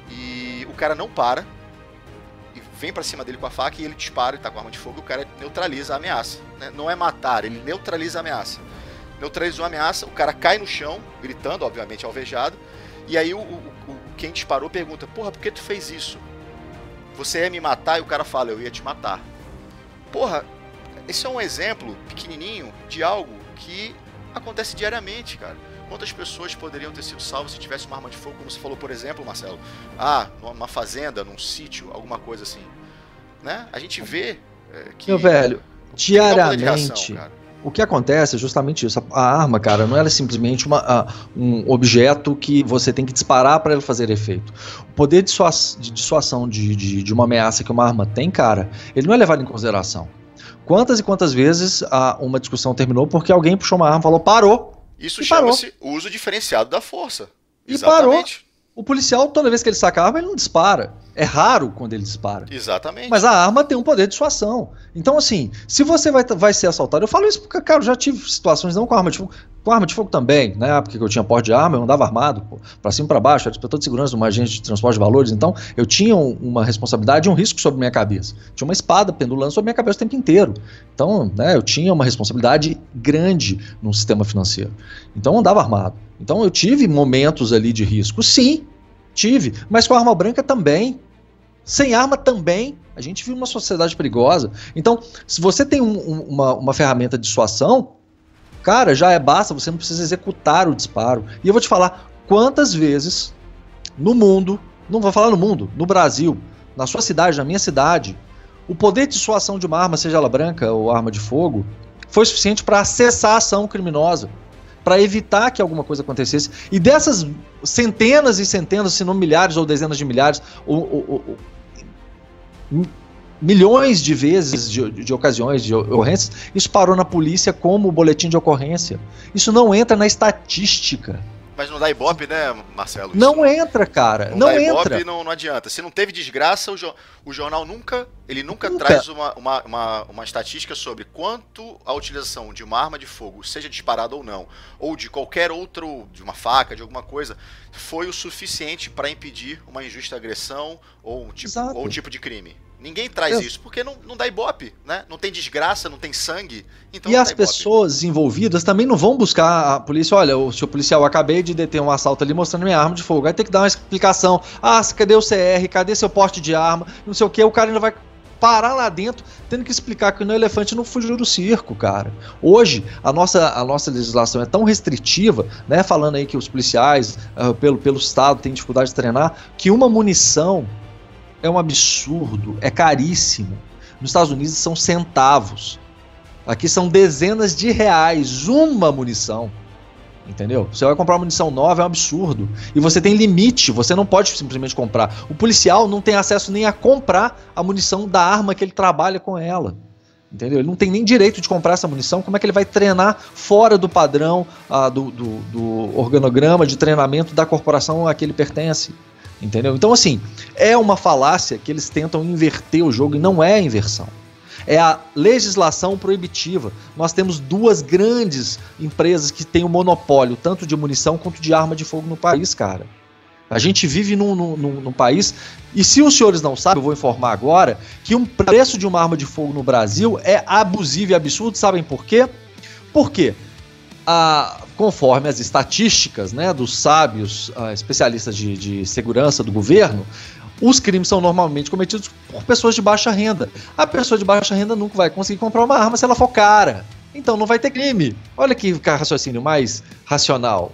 e o cara não para, e vem pra cima dele com a faca e ele dispara, ele tá com arma de fogo, e o cara neutraliza a ameaça, né? Não é matar, ele neutraliza a ameaça. Neutralizou a ameaça, o cara cai no chão, gritando, obviamente alvejado, e aí quem disparou pergunta, porra, por que tu fez isso? Você ia me matar? E o cara fala, eu ia te matar. Porra, esse é um exemplo pequenininho de algo que acontece diariamente, cara. Quantas pessoas poderiam ter sido salvas se tivesse uma arma de fogo, como você falou, por exemplo, Marcelo? Numa fazenda, num sítio, alguma coisa assim. Né? A gente vê que... Meu velho, diariamente... O que acontece é justamente isso. A arma, cara, não é simplesmente um objeto que você tem que disparar para ele fazer efeito. O poder de dissuasão de uma ameaça que uma arma tem, cara, ele não é levado em consideração. Quantas e quantas vezes uma discussão terminou porque alguém puxou uma arma e falou, parou. Isso chama-se uso diferenciado da força. E parou. O policial, toda vez que ele saca a arma, ele não dispara. É raro quando ele dispara. Exatamente. Mas a arma tem um poder de dissuasão. Então, assim, se você vai ser assaltado... Eu falo isso porque, cara, eu já tive situações, não com arma de fogo, com arma de fogo também, né? Porque eu tinha porte de arma, eu andava armado, pô, pra cima e pra baixo, era inspetor de segurança de uma agência de transporte de valores. Então, eu tinha uma responsabilidade e um risco sobre minha cabeça. Tinha uma espada pendulando sobre minha cabeça o tempo inteiro. Então, né, eu tinha uma responsabilidade grande no sistema financeiro. Então, eu andava armado. Então, eu tive momentos ali de risco, sim. Tive, mas com a arma branca também. Sem arma também. A gente vive uma sociedade perigosa. Então, se você tem uma ferramenta de dissuasão, cara, já basta, você não precisa executar o disparo. E eu vou te falar quantas vezes no mundo, não vou falar no mundo, no Brasil, na sua cidade, na minha cidade, o poder de dissuasão de uma arma, seja ela branca ou arma de fogo, foi suficiente para cessar a ação criminosa, para evitar que alguma coisa acontecesse. E dessas centenas e centenas, se não milhares ou dezenas de milhares, milhões de vezes de ocasiões, de ocorrências, isso parou na polícia como boletim de ocorrência. Isso não entra na estatística. Mas não dá ibope, né, Marcelo? Não entra, cara. Não dá entra. Ibope, não adianta. Se não teve desgraça, o jornal nunca traz uma estatística sobre quanto a utilização de uma arma de fogo, seja disparada ou não, ou de qualquer outro, de uma faca, de alguma coisa, foi o suficiente para impedir uma injusta agressão ou um tipo de crime. Ninguém traz isso, porque não dá ibope, né? Não tem desgraça, não tem sangue. Então e as pessoas envolvidas também não vão buscar a polícia. Olha, o senhor policial, eu acabei de deter um assalto ali mostrando minha arma de fogo. Vai ter que dar uma explicação. Cadê o CR? Cadê seu porte de arma? Não sei o que. O cara ainda vai parar lá dentro, tendo que explicar que o elefante não fugiu do circo, cara. Hoje, a nossa legislação é tão restritiva, né? Falando aí que os policiais, pelo Estado, têm dificuldade de treinar, que uma munição é um absurdo, é caríssimo. Nos Estados Unidos são centavos. Aqui são dezenas de reais uma munição. Entendeu? Você vai comprar uma munição nova, é um absurdo. E você tem limite, você não pode simplesmente comprar. O policial não tem acesso nem a comprar a munição da arma que ele trabalha com ela. Entendeu? Ele não tem nem direito de comprar essa munição. Como é que ele vai treinar fora do padrão do organograma de treinamento da corporação a que ele pertence? Entendeu? Então, assim, é uma falácia que eles tentam inverter o jogo e não é inversão. É a legislação proibitiva. Nós temos duas grandes empresas que têm o monopólio, tanto de munição quanto de arma de fogo no país, cara. A gente vive num país, e se os senhores não sabem, eu vou informar agora, que o preço de uma arma de fogo no Brasil é abusivo e absurdo. Sabem por quê? Por quê? Conforme as estatísticas, né, dos sábios especialistas de segurança do governo, os crimes são normalmente cometidos por pessoas de baixa renda. A pessoa de baixa renda nunca vai conseguir comprar uma arma se ela for cara. Então não vai ter crime. Olha que raciocínio mais racional,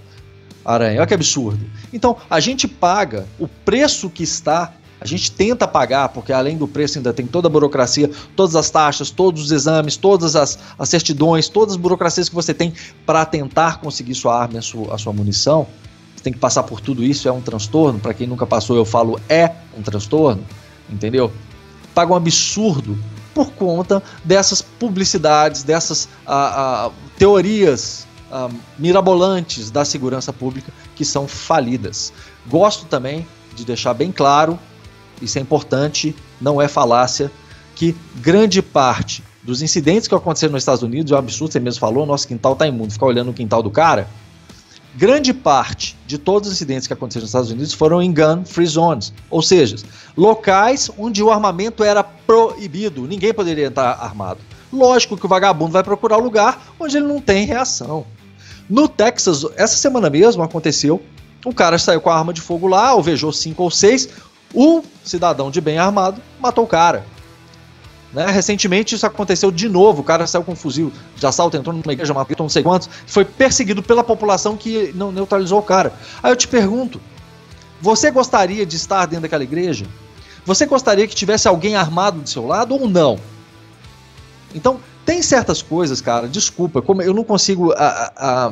Aranha. Olha que absurdo. Então a gente paga o preço que está, a gente tenta pagar, porque além do preço ainda tem toda a burocracia, todas as taxas, todos os exames, todas as certidões, todas as burocracias que você tem para tentar conseguir sua arma e a sua munição. Você tem que passar por tudo isso, é um transtorno. Para quem nunca passou, eu falo, é um transtorno, entendeu? Paga um absurdo por conta dessas publicidades, dessas teorias mirabolantes da segurança pública que são falidas. Gosto também de deixar bem claro, isso é importante, não é falácia, que grande parte dos incidentes que aconteceram nos Estados Unidos, é um absurdo, você mesmo falou, nosso quintal tá imundo, ficar olhando o quintal do cara. Grande parte de todos os incidentes que aconteceram nos Estados Unidos foram em gun free zones, ou seja, locais onde o armamento era proibido, ninguém poderia entrar armado. Lógico que o vagabundo vai procurar um lugar onde ele não tem reação. No Texas, essa semana mesmo aconteceu, um cara saiu com a arma de fogo lá, alvejou 5 ou 6, um cidadão de bem armado matou o cara. Né? Recentemente isso aconteceu de novo, o cara saiu com um fuzil de assalto, entrou numa igreja, matou não sei quantos, foi perseguido pela população que não neutralizou o cara. Aí eu te pergunto, você gostaria de estar dentro daquela igreja? Você gostaria que tivesse alguém armado do seu lado ou não? Então, tem certas coisas, cara, desculpa, como eu não consigo,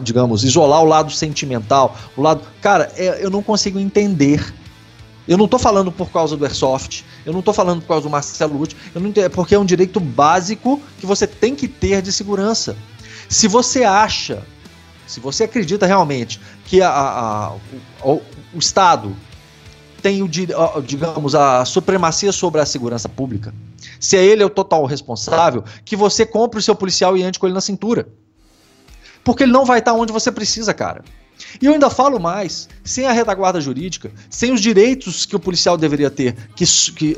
digamos, isolar o lado sentimental, o lado... Cara, eu não consigo entender. Eu não tô falando por causa do Airsoft, eu não tô falando por causa do Marcelo Lute, porque é um direito básico que você tem que ter de segurança. Se você acha, se você acredita realmente que o Estado tem, digamos, a supremacia sobre a segurança pública, se ele é o total responsável, que você compre o seu policial e ande com ele na cintura. Porque ele não vai estar onde você precisa, cara. E eu ainda falo mais, sem a retaguarda jurídica, sem os direitos que o policial deveria ter, que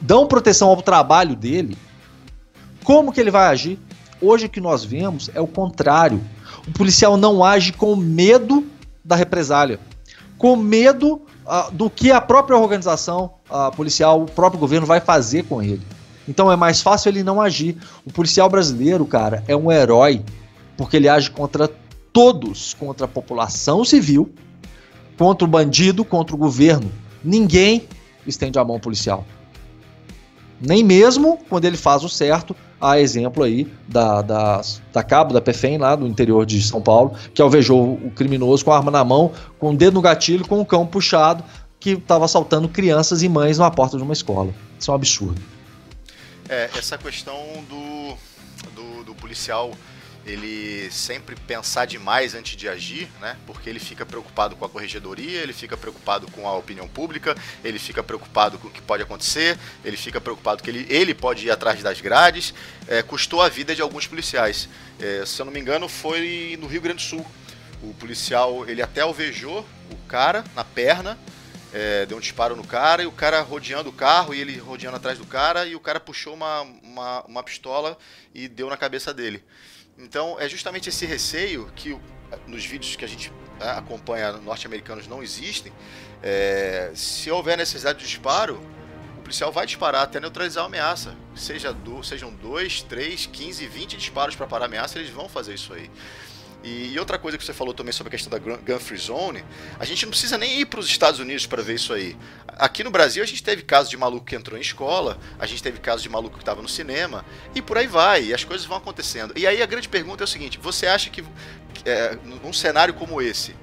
dão proteção ao trabalho dele, como que ele vai agir? Hoje o que nós vemos é o contrário. O policial não age com medo da represália, com medo do que a própria organização policial, o próprio governo vai fazer com ele. Então é mais fácil ele não agir. O policial brasileiro, cara, é um herói, porque ele age contra todos, contra a população civil, contra o bandido, contra o governo. Ninguém estende a mão ao policial. Nem mesmo quando ele faz o certo, há exemplo aí da cabo da PFEM lá do interior de São Paulo, que alvejou o criminoso com a arma na mão, com o dedo no gatilho, com o cão puxado, que estava assaltando crianças e mães na porta de uma escola. Isso é um absurdo. Essa questão do policial ele sempre pensar demais antes de agir, né? Porque ele fica preocupado com a corregedoria, ele fica preocupado com a opinião pública, ele fica preocupado com o que pode acontecer, ele fica preocupado que ele pode ir atrás das grades. Custou a vida de alguns policiais. Se eu não me engano, foi no Rio Grande do Sul. O policial, ele até alvejou o cara na perna, deu um disparo no cara, e o cara rodeando o carro, e ele rodeando atrás do cara, e o cara puxou uma pistola e deu na cabeça dele. Então, é justamente esse receio que nos vídeos que a gente acompanha norte-americanos não existem. Se houver necessidade de disparo, o policial vai disparar até neutralizar a ameaça. Sejam 2, 3, 15, 20 disparos para parar a ameaça, eles vão fazer isso aí. E outra coisa que você falou também sobre a questão da Gun Free Zone, a gente não precisa nem ir para os Estados Unidos para ver isso aí. Aqui no Brasil a gente teve casos de maluco que entrou em escola, a gente teve casos de maluco que estava no cinema, e por aí vai, e as coisas vão acontecendo. E aí a grande pergunta é o seguinte, você acha que num cenário como esse,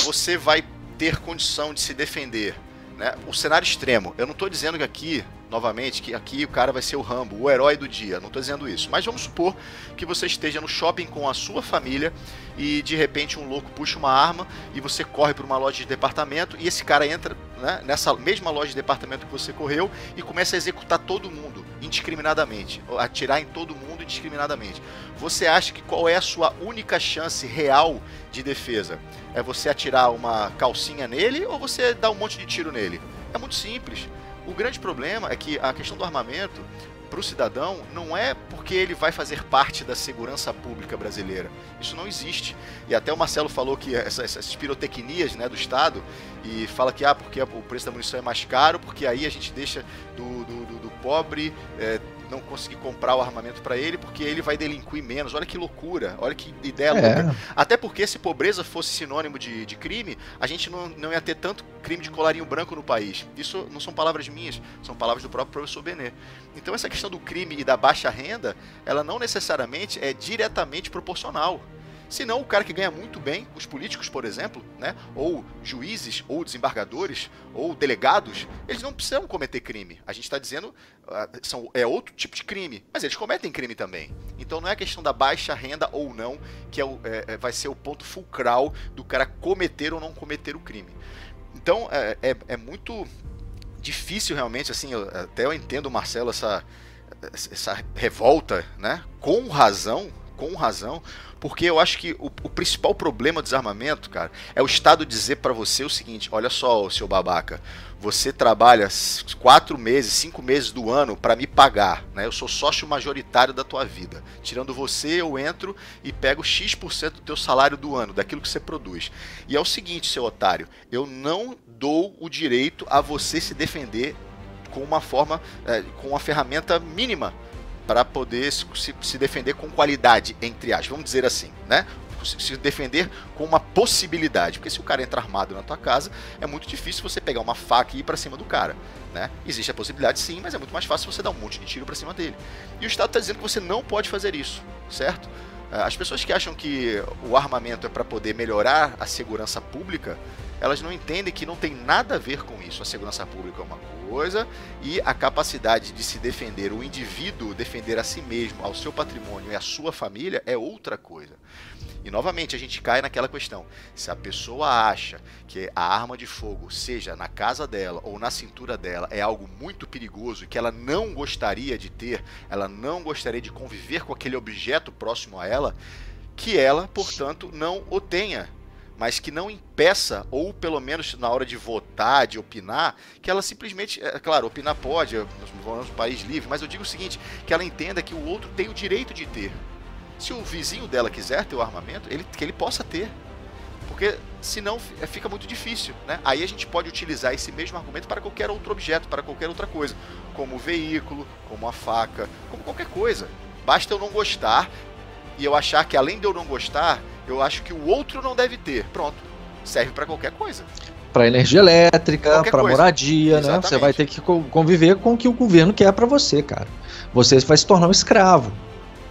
você vai ter condição de se defender, né? O cenário extremo, eu não estou dizendo que aqui novamente, que aqui o cara vai ser o Rambo, o herói do dia, não estou dizendo isso, mas vamos supor que você esteja no shopping com a sua família e de repente um louco puxa uma arma e você corre para uma loja de departamento e esse cara entra, né, nessa mesma loja de departamento que você correu e começa a executar todo mundo indiscriminadamente, atirar em todo mundo indiscriminadamente. Você acha que qual é a sua única chance real de defesa? É você atirar uma calcinha nele ou você dar um monte de tiro nele? É muito simples. O grande problema é que a questão do armamento para o cidadão não é porque ele vai fazer parte da segurança pública brasileira. Isso não existe. E até o Marcelo falou que essas pirotecnias, né, do Estado, e fala que porque o preço da munição é mais caro, porque aí a gente deixa do pobre não conseguir comprar o armamento para ele, porque ele vai delinquir menos. Olha que loucura, olha que ideia louca. Até porque se pobreza fosse sinônimo de crime, a gente não ia ter tanto crime de colarinho branco no país. Isso não são palavras minhas, são palavras do próprio professor Benet. Então essa questão do crime e da baixa renda, ela não necessariamente é diretamente proporcional. Senão o cara que ganha muito bem, os políticos, por exemplo, né, ou juízes, ou desembargadores, ou delegados, eles não precisam cometer crime. A gente está dizendo, é outro tipo de crime, mas eles cometem crime também. Então não é a questão da baixa renda ou não, que vai ser o ponto fulcral do cara cometer ou não cometer o crime. Então é muito difícil realmente, assim, até eu entendo, Marcelo, essa revolta, né, com razão, porque eu acho que o principal problema do desarmamento, cara, é o Estado dizer pra você o seguinte: olha só, seu babaca, você trabalha 4 meses, 5 meses do ano pra me pagar, né? Eu sou sócio majoritário da tua vida. Tirando você, eu entro e pego X% do teu salário do ano, daquilo que você produz. E é o seguinte, seu otário, eu não dou o direito a você se defender com uma forma, com uma ferramenta mínima para poder se defender com qualidade, entre aspas, vamos dizer assim, né? Se defender com uma possibilidade, porque se o cara entra armado na tua casa, é muito difícil você pegar uma faca e ir para cima do cara, né? Existe a possibilidade sim, mas é muito mais fácil você dar um monte de tiro para cima dele. E o Estado está dizendo que você não pode fazer isso, certo? As pessoas que acham que o armamento é para poder melhorar a segurança pública, elas não entendem que não tem nada a ver com isso. A segurança pública é uma coisa e a capacidade de se defender, o indivíduo defender a si mesmo, ao seu patrimônio e à sua família é outra coisa. E novamente a gente cai naquela questão: se a pessoa acha que a arma de fogo, seja na casa dela ou na cintura dela, é algo muito perigoso e que ela não gostaria de ter, ela não gostaria de conviver com aquele objeto próximo a ela, que ela, portanto, não o tenha. Mas que não impeça, ou pelo menos na hora de votar, de opinar, que ela simplesmente, claro, opinar pode, nós vivemos um país livre, mas eu digo o seguinte, que ela entenda que o outro tem o direito de ter. Se o vizinho dela quiser ter o armamento, que ele possa ter. Porque senão fica muito difícil, né? Aí a gente pode utilizar esse mesmo argumento para qualquer outro objeto, para qualquer outra coisa, como o veículo, como a faca, como qualquer coisa. Basta eu não gostar e eu achar que além de eu não gostar, eu acho que o outro não deve ter. Pronto. Serve para qualquer coisa. Para energia elétrica, para moradia, né? Você vai ter que conviver com o que o governo quer para você, cara. Você vai se tornar um escravo.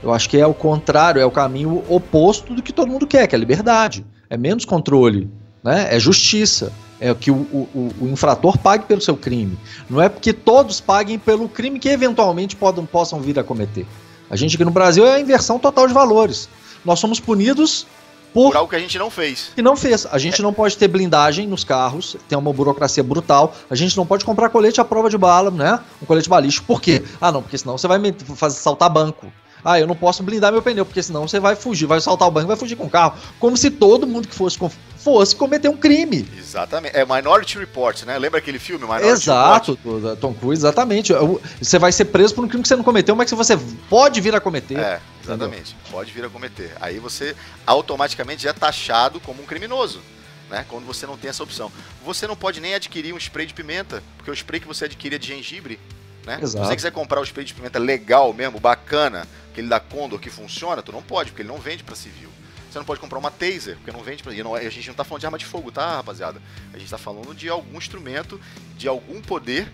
Eu acho que é o contrário, é o caminho oposto do que todo mundo quer, que é a liberdade. É menos controle, né? É justiça. É que o infrator pague pelo seu crime. Não é porque todos paguem pelo crime que eventualmente possam vir a cometer. A gente aqui no Brasil é a inversão total de valores. Nós somos punidos por algo que a gente não fez. E não fez. A gente não pode ter blindagem nos carros, tem uma burocracia brutal. A gente não pode comprar colete à prova de bala, né? Um colete balístico. Por quê? Ah, não, porque senão você vai fazer saltar banco. Ah, eu não posso blindar meu pneu, porque senão você vai fugir, vai saltar o banco e vai fugir com o carro. Como se todo mundo que fosse cometer um crime. Exatamente. É Minority Report, né? Lembra aquele filme, Minority Report? Exato, Tom Cruise, exatamente. Você vai ser preso por um crime que você não cometeu, mas que você pode vir a cometer. Exatamente. Entendeu? Pode vir a cometer. Aí você automaticamente já é taxado como um criminoso, né? Quando você não tem essa opção. Você não pode nem adquirir um spray de pimenta, porque o spray que você adquire é de gengibre, né? Se você quiser comprar o spray de pimenta legal mesmo, bacana, aquele da Condor que funciona, tu não pode, porque ele não vende pra civil. Você não pode comprar uma taser, porque não vende pra... A gente não tá falando de arma de fogo, tá, rapaziada? A gente tá falando de algum instrumento, de algum poder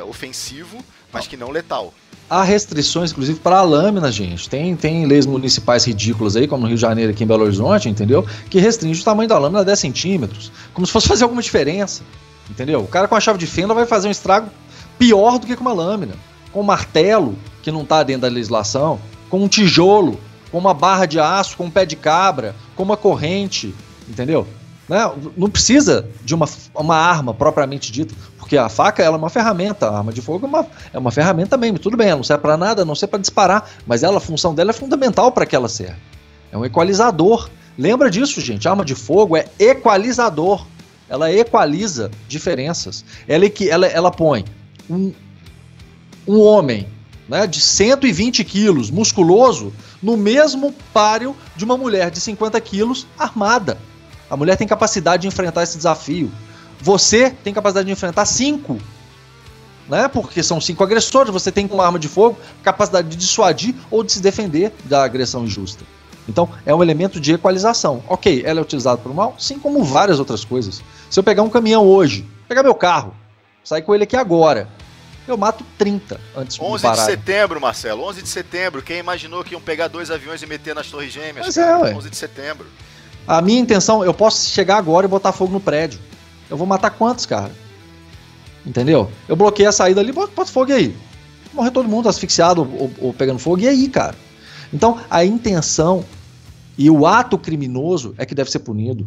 ofensivo, mas que não letal. Há restrições, inclusive, para a lâmina, gente. Tem leis municipais ridículas aí, como no Rio de Janeiro, aqui em Belo Horizonte, entendeu? Que restringe o tamanho da lâmina a 10 centímetros, como se fosse fazer alguma diferença, entendeu? O cara com a chave de fenda vai fazer um estrago pior do que com uma lâmina. Com um martelo, que não está dentro da legislação, com um tijolo, com uma barra de aço, com um pé de cabra, com uma corrente, entendeu? Né? Não precisa de uma arma propriamente dita, porque a faca ela é uma ferramenta, a arma de fogo é uma ferramenta também, tudo bem, ela não serve para nada, a não serve para disparar, mas a função dela é fundamental para que ela serve. É um equalizador. Lembra disso, gente, a arma de fogo é equalizador, ela equaliza diferenças, ela põe um homem, né, de 120 quilos, musculoso, no mesmo páreo de uma mulher de 50 quilos armada. A mulher tem capacidade de enfrentar esse desafio. Você tem capacidade de enfrentar 5, né? Porque são 5 agressores. Você tem com uma arma de fogo capacidade de dissuadir ou de se defender da agressão injusta. Então, é um elemento de equalização. Ok, ela é utilizada para o mal? Sim, como várias outras coisas. Se eu pegar um caminhão hoje, pegar meu carro, sair com ele aqui agora, eu mato 30 antes de 11 de setembro, Marcelo, 11 de setembro. Quem imaginou que iam pegar 2 aviões e meter nas Torres Gêmeas? Mas ué. 11 de setembro. A minha intenção, eu posso chegar agora e botar fogo no prédio. Eu vou matar quantos, cara? Entendeu? Eu bloqueei a saída ali, bota fogo aí. Morrer todo mundo asfixiado ou pegando fogo, e aí, cara? Então, a intenção e o ato criminoso é que deve ser punido.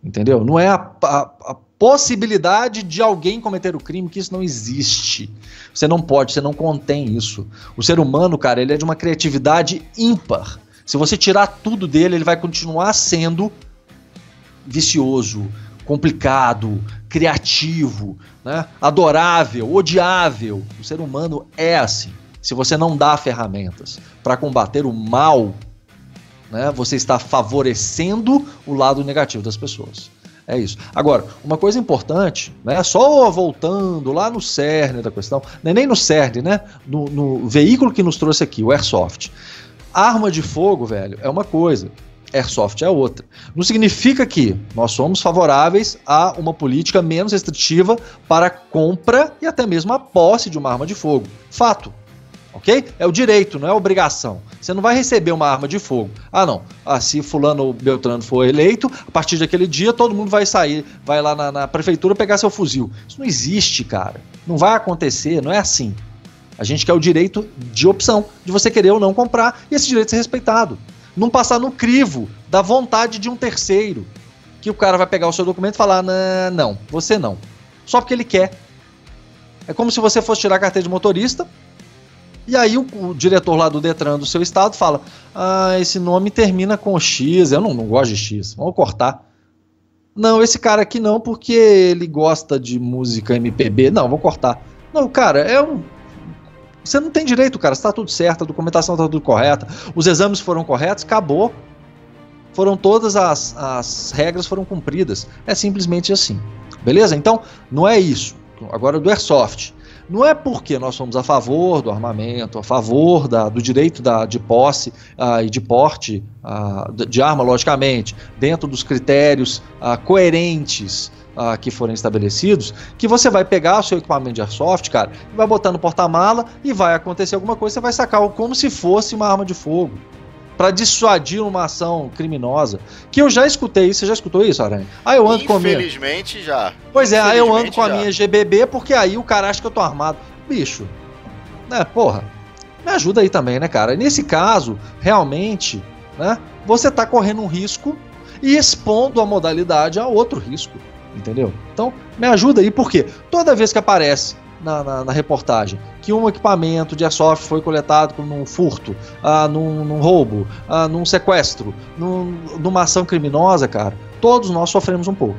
Entendeu? Não é a possibilidade de alguém cometer o crime, que isso não existe. Você não pode, você não contém isso. O ser humano, cara, ele é de uma criatividade ímpar. Se você tirar tudo dele, ele vai continuar sendo vicioso, complicado, criativo, né? Adorável, odiável. O ser humano é assim. Se você não dá ferramentas para combater o mal, né, você está favorecendo o lado negativo das pessoas. É isso. Agora, uma coisa importante, né, só voltando lá no cerne da questão, nem no cerne, né, no veículo que nos trouxe aqui, o Airsoft. Arma de fogo, velho, é uma coisa, Airsoft é outra. Não significa que nós somos favoráveis a uma política menos restritiva para a compra e até mesmo a posse de uma arma de fogo. Fato. Ok? É o direito, não é a obrigação. Você não vai receber uma arma de fogo. Ah, não. Se fulano ou Beltrano for eleito, a partir daquele dia todo mundo vai sair, vai lá na prefeitura pegar seu fuzil. Isso não existe, cara. Não vai acontecer, não é assim. A gente quer o direito de opção, de você querer ou não comprar, e esse direito ser respeitado. Não passar no crivo da vontade de um terceiro, que o cara vai pegar o seu documento e falar, não, você não. Só porque ele quer. É como se você fosse tirar a carteira de motorista, e aí o diretor lá do Detran do seu estado fala, esse nome termina com X, eu não gosto de X, vamos cortar. Não, esse cara aqui não, porque ele gosta de música MPB, não, vou cortar. Não, cara, você não tem direito, cara, está tudo certo, a documentação está tudo correta, os exames foram corretos, acabou. Foram todas as regras foram cumpridas. É simplesmente assim. Beleza? Então, não é isso. Agora, do Airsoft. Não é porque nós somos a favor do armamento, a favor do direito de posse e de porte de arma, logicamente, dentro dos critérios coerentes que forem estabelecidos, que você vai pegar o seu equipamento de Airsoft, cara, e vai botar no porta-mala e vai acontecer alguma coisa, você vai sacar como se fosse uma arma de fogo, para dissuadir uma ação criminosa. Que eu já escutei isso, você já escutou isso, Aranha? Eu ando com a minha... Infelizmente já. Pois é, aí eu ando com a minha GBB, porque aí o cara acha que eu tô armado. Bicho, né, porra, me ajuda aí também, né, cara? Nesse caso, realmente, né, você tá correndo um risco e expondo a modalidade a outro risco, entendeu? Então, me ajuda aí, porque toda vez que aparece na reportagem que um equipamento de Airsoft foi coletado num furto, num roubo, num sequestro, numa ação criminosa, cara, todos nós sofremos um pouco,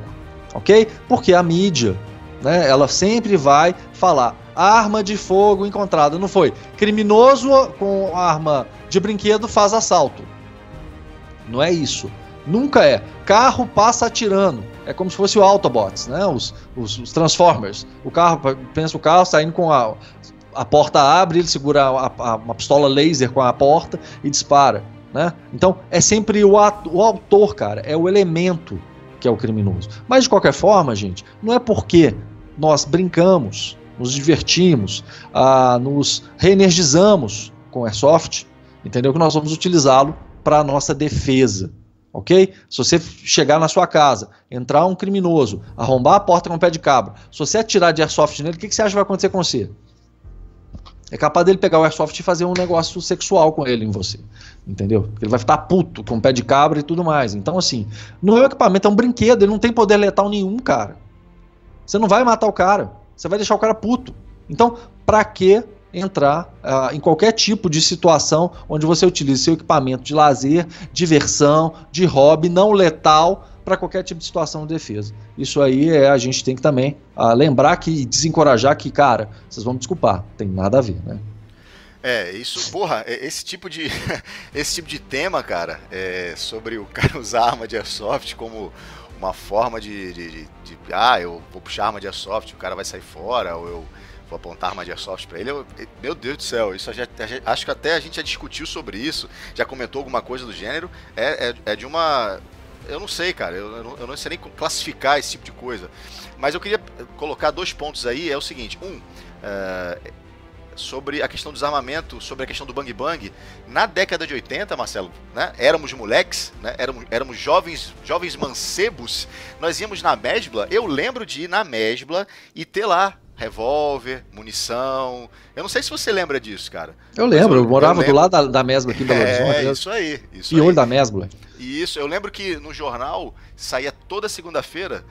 ok? Porque a mídia, né, ela sempre vai falar arma de fogo encontrada, não foi? Criminoso com arma de brinquedo faz assalto. Não é isso. Nunca é. Carro passa atirando. É como se fosse o Autobots, né? Os Transformers. O carro, pensa o carro saindo com a porta abre, ele segura uma pistola laser com a porta e dispara, né? Então é sempre o autor, cara, é o elemento que é o criminoso. Mas de qualquer forma, gente, não é porque nós brincamos, nos divertimos, nos reenergizamos com Airsoft, entendeu? Que nós vamos utilizá-lo para a nossa defesa. ok? Se você chegar na sua casa, entrar um criminoso, arrombar a porta com o pé de cabra, se você atirar de airsoft nele, o que você acha que vai acontecer com você? É capaz dele pegar o airsoft e fazer um negócio sexual com ele em você, entendeu? Porque ele vai ficar puto com o pé de cabra e tudo mais. Então, assim, não é um equipamento, é um brinquedo, ele não tem poder letal nenhum, cara. Você não vai matar o cara, você vai deixar o cara puto. Então, pra que entrar em qualquer tipo de situação onde você utilize seu equipamento de lazer, diversão, de hobby não letal para qualquer tipo de situação de defesa? Isso aí a gente tem que também lembrar e desencorajar que, cara, vocês vão me desculpar, tem nada a ver, né? Isso, porra, esse tipo de tema, cara, sobre o cara usar arma de airsoft como uma forma eu vou puxar arma de airsoft, o cara vai sair fora, ou eu vou apontar arma de airsoft pra ele, meu Deus do céu, isso acho que até a gente já discutiu sobre isso, já comentou alguma coisa do gênero, de uma... Eu não sei, cara, eu não sei nem classificar esse tipo de coisa, mas eu queria colocar 2 pontos aí, é o seguinte, sobre a questão do desarmamento, sobre a questão do bang bang, na década de 80, Marcelo, né, éramos moleques, né, éramos jovens mancebos, nós íamos na Mesbla, eu lembro de ir na Mesbla e ter lá revólver, munição. Eu não sei se você lembra disso, cara. Eu lembro, eu morava do lado da Mesbla aqui em Belo Horizonte. Isso aí. E olho da Mesbla. Isso, eu lembro que no jornal saía toda segunda-feira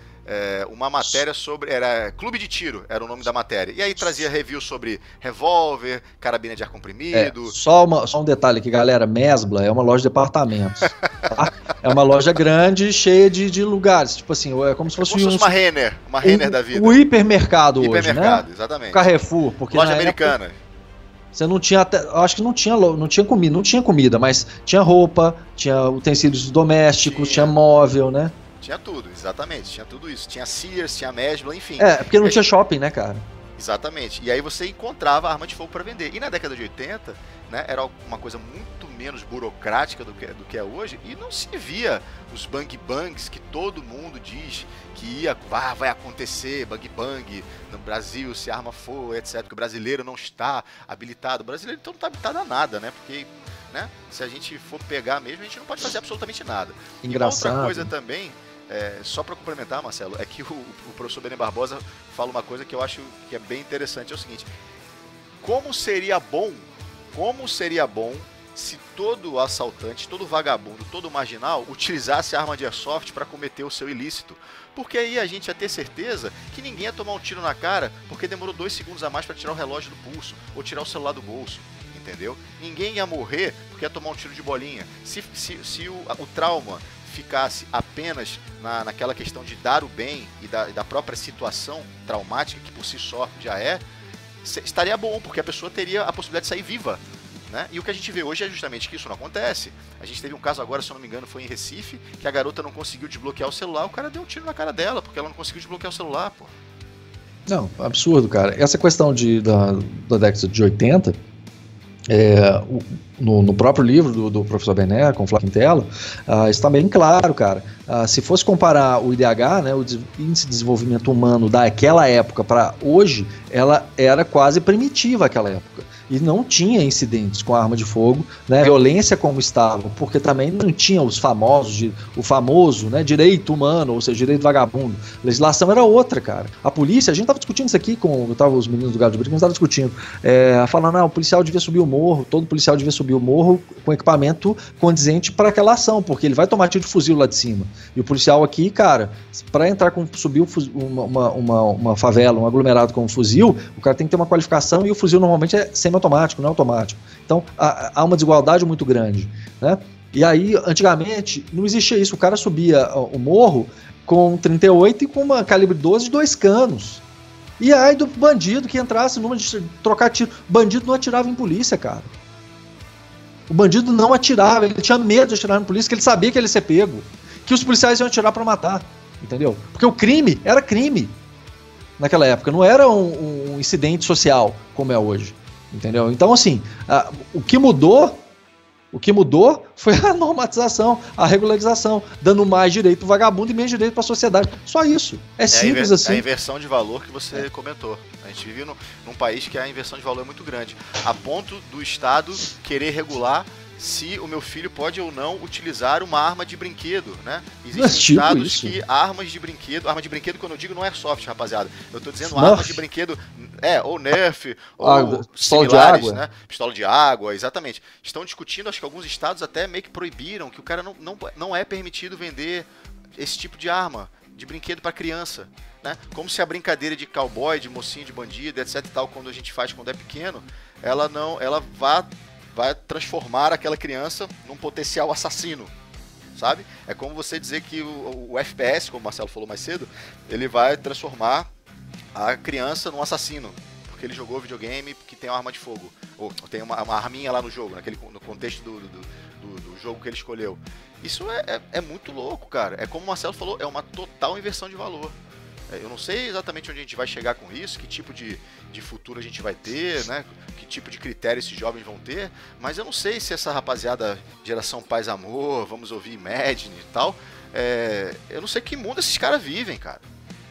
uma matéria sobre... Era Clube de Tiro, era o nome da matéria. E aí trazia review sobre revólver, carabina de ar comprimido. Só um detalhe aqui, galera. Mesbla é uma loja de departamentos. Tá? É uma loja grande, cheia de lugares. Tipo assim, é como se fosse uma Renner da vida. O hipermercado hoje, hipermercado, né? exatamente. O Carrefour. Porque loja americana. Você não tinha, acho que não tinha comida, mas tinha roupa, tinha utensílios domésticos, tinha móvel, né? Tinha tudo, exatamente, tinha tudo isso. Tinha Sears, tinha Mesbla, enfim. Porque não tinha shopping, né, cara? Exatamente. E aí você encontrava arma de fogo para vender. E na década de 80, né, era uma coisa muito menos burocrática do que é hoje, e não se via os bang bangs que todo mundo diz que vai acontecer bang bang no Brasil se a arma for, etc. Porque o brasileiro não está habilitado. O brasileiro então não está habilitado a nada, né? Porque, né, se a gente for pegar mesmo, a gente não pode fazer absolutamente nada. Engraçado. E outra coisa também, só para complementar, Marcelo, é que o professor Benê Barbosa fala uma coisa que eu acho que é bem interessante, é o seguinte: como seria bom se todo assaltante, todo vagabundo, todo marginal utilizasse arma de airsoft para cometer o seu ilícito? Porque aí a gente ia ter certeza que ninguém ia tomar um tiro na cara porque demorou 2 segundos a mais para tirar o relógio do pulso ou tirar o celular do bolso, entendeu? Ninguém ia morrer porque ia tomar um tiro de bolinha. Se o trauma ficasse apenas naquela questão de dar o bem e da própria situação traumática, que por si só já estaria bom, porque a pessoa teria a possibilidade de sair viva, né? E o que a gente vê hoje é justamente que isso não acontece. A gente teve um caso agora, se eu não me engano, foi em Recife, que a garota não conseguiu desbloquear o celular, o cara deu um tiro na cara dela, porque ela não conseguiu desbloquear o celular, pô. Não, absurdo, cara. Essa questão da década de 80... no próprio livro do professor Bené, com o Flávio Quintela, está bem claro, cara. Se fosse comparar o IDH, né, o Índice de Desenvolvimento Humano daquela época para hoje, ela era quase primitiva aquela época. E não tinha incidentes com arma de fogo, né, violência como estava, porque também não tinha o famoso, né, direito humano, ou seja, direito vagabundo. A legislação era outra, cara. A polícia, a gente estava discutindo isso aqui, os meninos do Galo de Briga, a gente estava discutindo, falando, o policial devia subir o morro, todo policial devia subir o morro com equipamento condizente para aquela ação, porque ele vai tomar tiro de fuzil lá de cima. E o policial aqui, cara, para entrar subir uma favela, um aglomerado com um fuzil, o cara tem que ter uma qualificação, e o fuzil normalmente é semi-automático, não é automático. Então há uma desigualdade muito grande, né? E aí, antigamente, não existia isso. O cara subia o morro com 38 e com uma calibre 12 de 2 canos. E aí do bandido que entrasse numa de trocar tiro. O bandido não atirava em polícia, cara. O bandido não atirava, ele tinha medo de atirar em polícia, porque ele sabia que ele ia ser pego. Que os policiais iam atirar pra matar, entendeu? Porque o crime era crime naquela época, não era um incidente social como é hoje, entendeu? Então, assim, o que mudou foi a normatização, a regularização, dando mais direito pro vagabundo e menos direito para a sociedade. Só isso. É simples assim. É a inversão de valor que você comentou. A gente vive num país que a inversão de valor é muito grande, a ponto do Estado querer regular se o meu filho pode ou não utilizar uma arma de brinquedo, né? Mas, Existem tipo estados isso. que arma de brinquedo quando eu digo não é soft, rapaziada. Eu tô dizendo Nerf? arma de brinquedo, ou Nerf, ou pistola de similares, água. né? Pistola de água, exatamente. Estão discutindo, acho que alguns estados até meio que proibiram que o cara não é permitido vender esse tipo de arma de brinquedo para criança, né? Como se a brincadeira de cowboy, de mocinho, de bandido, etc e tal, quando a gente faz quando é pequeno, ela vai transformar aquela criança num potencial assassino, sabe? É como você dizer que o FPS, como o Marcelo falou mais cedo, ele vai transformar a criança num assassino, porque ele jogou videogame que tem uma arma de fogo, ou tem uma arminha lá no jogo, no contexto do jogo que ele escolheu. Isso é muito louco, cara. É como o Marcelo falou, é uma total inversão de valor. Eu não sei exatamente onde a gente vai chegar com isso, que tipo de futuro a gente vai ter, né? Que tipo de critério esses jovens vão ter, mas eu não sei se essa rapaziada, geração paz amor, vamos ouvir Imagine e tal, eu não sei que mundo esses caras vivem, cara.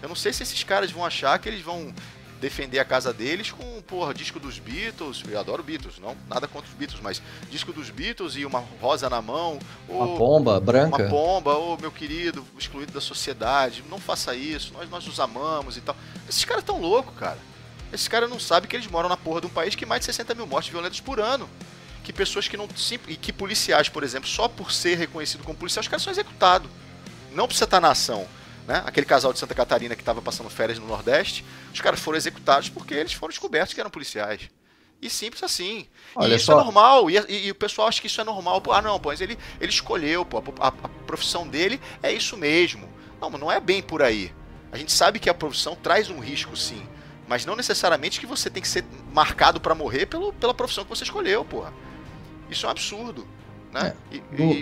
Eu não sei se esses caras vão achar que eles vão defender a casa deles com, disco dos Beatles. Eu adoro Beatles, não nada contra os Beatles, mas disco dos Beatles e uma rosa na mão, uma pomba branca, uma pomba, meu querido, excluído da sociedade, não faça isso, nós os amamos e tal. Esses caras tão loucos, cara. Esses caras não sabem que eles moram na porra de um país que mais de 60 mil mortes violentas por ano. Que pessoas que não... E que policiais, por exemplo, só por ser reconhecido como policial, os caras são executados. Não precisa estar na ação. Né? Aquele casal de Santa Catarina que estava passando férias no Nordeste, os caras foram executados porque eles foram descobertos que eram policiais. E simples assim. Olha, e isso é normal. E o pessoal acha que isso é normal. Mas ele escolheu, a profissão dele é isso mesmo. Não é bem por aí. A gente sabe que a profissão traz um risco, sim. Mas não necessariamente que você tem que ser marcado para morrer pela profissão que você escolheu, porra. Isso é um absurdo. Né?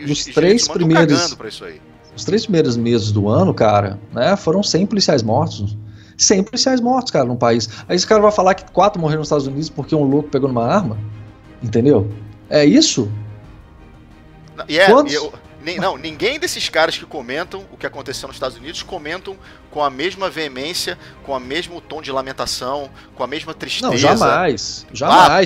Dos três primeiros... cagando pra isso aí. Os 3 primeiros meses do ano, cara, né, foram 100 policiais mortos. 100 policiais mortos, cara, no país. Aí esse cara vai falar que 4 morreram nos Estados Unidos porque um louco pegou numa arma? Entendeu? É isso? Ninguém desses caras que comentam o que aconteceu nos Estados Unidos comentam com a mesma veemência, com o mesmo tom de lamentação, com a mesma tristeza. Não, jamais.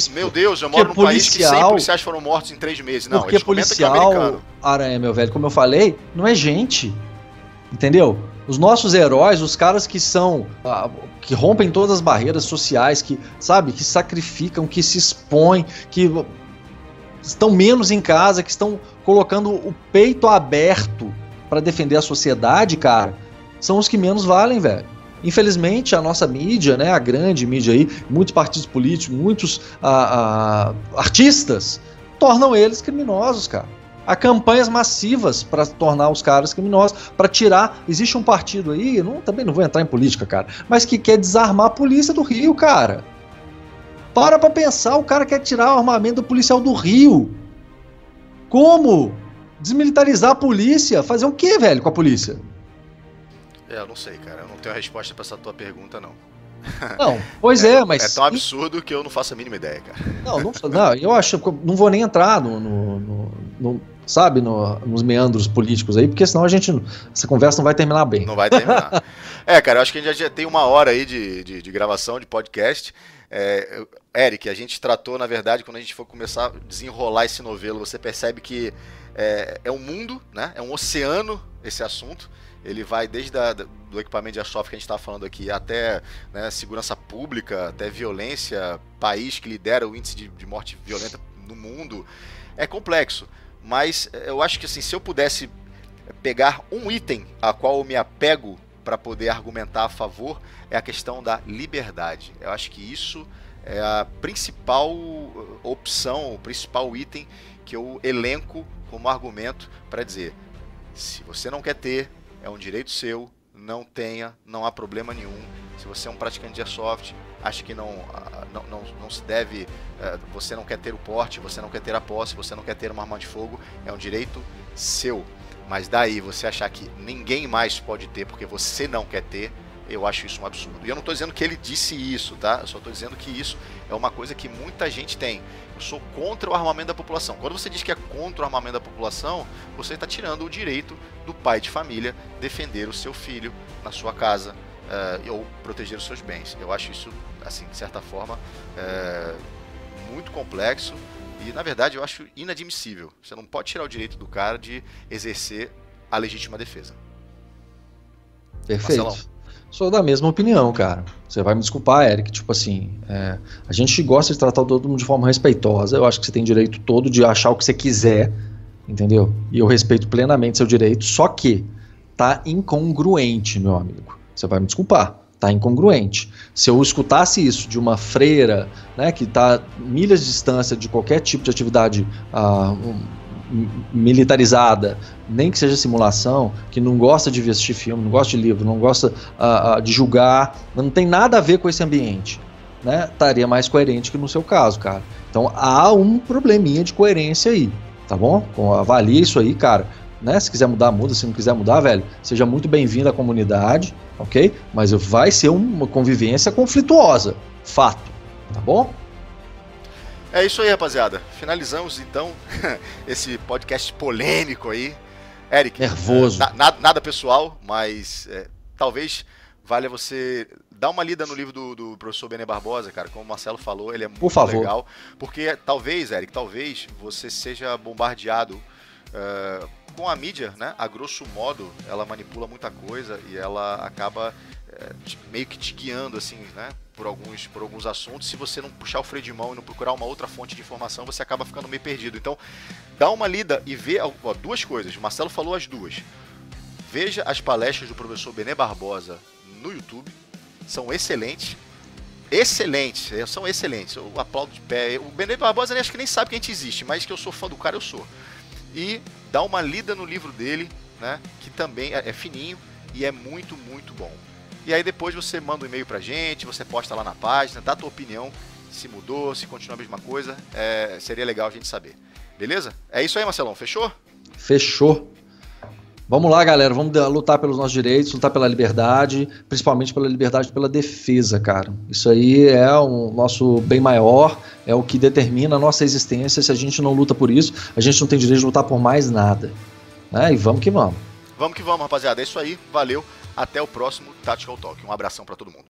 Meu Deus, eu moro num país que 100 policiais foram mortos em 3 meses. Não, porque policial, Aranha, meu velho, como eu falei, não é gente. Entendeu? Os nossos heróis, os caras que são... que rompem todas as barreiras sociais, que, sabe, que sacrificam, que se expõem, que... estão menos em casa, que estão colocando o peito aberto para defender a sociedade, cara, são os que menos valem, velho. Infelizmente, a nossa mídia, né, a grande mídia aí, muitos partidos políticos, muitos artistas, tornam eles criminosos, cara. Há campanhas massivas para tornar os caras criminosos, para tirar... Existe um partido aí, também não vou entrar em política, cara, mas que quer desarmar a polícia do Rio, cara. Para pra pensar, o cara quer tirar o armamento do policial do Rio. Como? Desmilitarizar a polícia? Fazer o quê, velho, com a polícia? Eu não sei, cara. Eu não tenho a resposta pra essa tua pergunta, não. Não, mas... É tão absurdo que eu não faço a mínima ideia, cara. Não, eu acho que não vou nem entrar nos meandros políticos aí, porque senão essa conversa não vai terminar bem. Não vai terminar. Cara, eu acho que a gente já tem 1 hora aí de gravação, de podcast. Eric, a gente tratou, na verdade, quando a gente for começar a desenrolar esse novelo, você percebe que é um mundo, né? É um oceano esse assunto. Ele vai desde do equipamento de airsoft que a gente estava falando aqui, até, né, segurança pública, até violência, país que lidera o índice de morte violenta no mundo. É complexo, mas eu acho que assim, se eu pudesse pegar um item a qual eu me apego para poder argumentar a favor, é a questão da liberdade. Eu acho que isso é a principal opção, o principal item que eu elenco como argumento para dizer: se você não quer ter, é um direito seu, não tenha, não há problema nenhum. Se você é um praticante de airsoft, acha que não se deve, você não quer ter o porte, você não quer ter a posse, você não quer ter uma arma de fogo, é um direito seu. Mas daí você achar que ninguém mais pode ter porque você não quer ter, eu acho isso um absurdo. E eu não estou dizendo que ele disse isso, tá? Eu só estou dizendo que isso é uma coisa que muita gente tem. Eu sou contra o armamento da população. Quando você diz que é contra o armamento da população, você está tirando o direito do pai de família defender o seu filho na sua casa ou proteger os seus bens. Eu acho isso, assim, de certa forma, muito complexo e, na verdade, eu acho inadmissível. Você não pode tirar o direito do cara de exercer a legítima defesa. Perfeito. Marcelão. Sou da mesma opinião, cara. Você vai me desculpar, Eric, tipo assim, a gente gosta de tratar todo mundo de forma respeitosa, eu acho que você tem direito todo de achar o que você quiser, entendeu? E eu respeito plenamente seu direito, só que tá incongruente, meu amigo. Você vai me desculpar, tá incongruente. Se eu escutasse isso de uma freira, né, que tá milhas de distância de qualquer tipo de atividade militarizada, nem que seja simulação, que não gosta de assistir filme, não gosta de livro, não gosta de julgar, não tem nada a ver com esse ambiente, né? Estaria mais coerente que no seu caso, cara. Então há um probleminha de coerência aí, tá bom? Então, avalie isso aí, cara, né? Se quiser mudar, muda. Se não quiser mudar, velho, seja muito bem-vindo à comunidade, ok? Mas vai ser uma convivência conflituosa, fato, tá bom? É isso aí, rapaziada. Finalizamos, então, esse podcast polêmico aí. Eric, nervoso. Nada pessoal, mas talvez valha você dar uma lida no livro do professor Bené Barbosa, cara. Como o Marcelo falou, ele é muito legal. Porque talvez, Eric, você seja bombardeado com a mídia, né? A grosso modo, ela manipula muita coisa e ela acaba meio que te guiando, assim, né? Por alguns assuntos. Se você não puxar o freio de mão e não procurar uma outra fonte de informação, você acaba ficando meio perdido. Então, dá uma lida e vê duas coisas. O Marcelo falou as duas. Veja as palestras do professor Bené Barbosa no YouTube. São excelentes. São excelentes. Eu aplaudo de pé. O Bené Barbosa acho que nem sabe que a gente existe, mas que eu sou fã do cara, eu sou. E dá uma lida no livro dele, né? Que também é fininho e é muito, muito bom. E aí depois você manda um e-mail pra gente, você posta lá na página, dá a tua opinião, se mudou, se continua a mesma coisa, seria legal a gente saber. Beleza? É isso aí, Marcelão, fechou? Fechou. Vamos lá, galera, vamos lutar pelos nossos direitos, lutar pela liberdade, principalmente pela liberdade e pela defesa, cara. Isso aí é o nosso bem maior, é o que determina a nossa existência. Se a gente não luta por isso, a gente não tem direito de lutar por mais nada. E vamos que vamos. Vamos que vamos, rapaziada. É isso aí, valeu. Até o próximo Tactical Talk. Um abração pra todo mundo.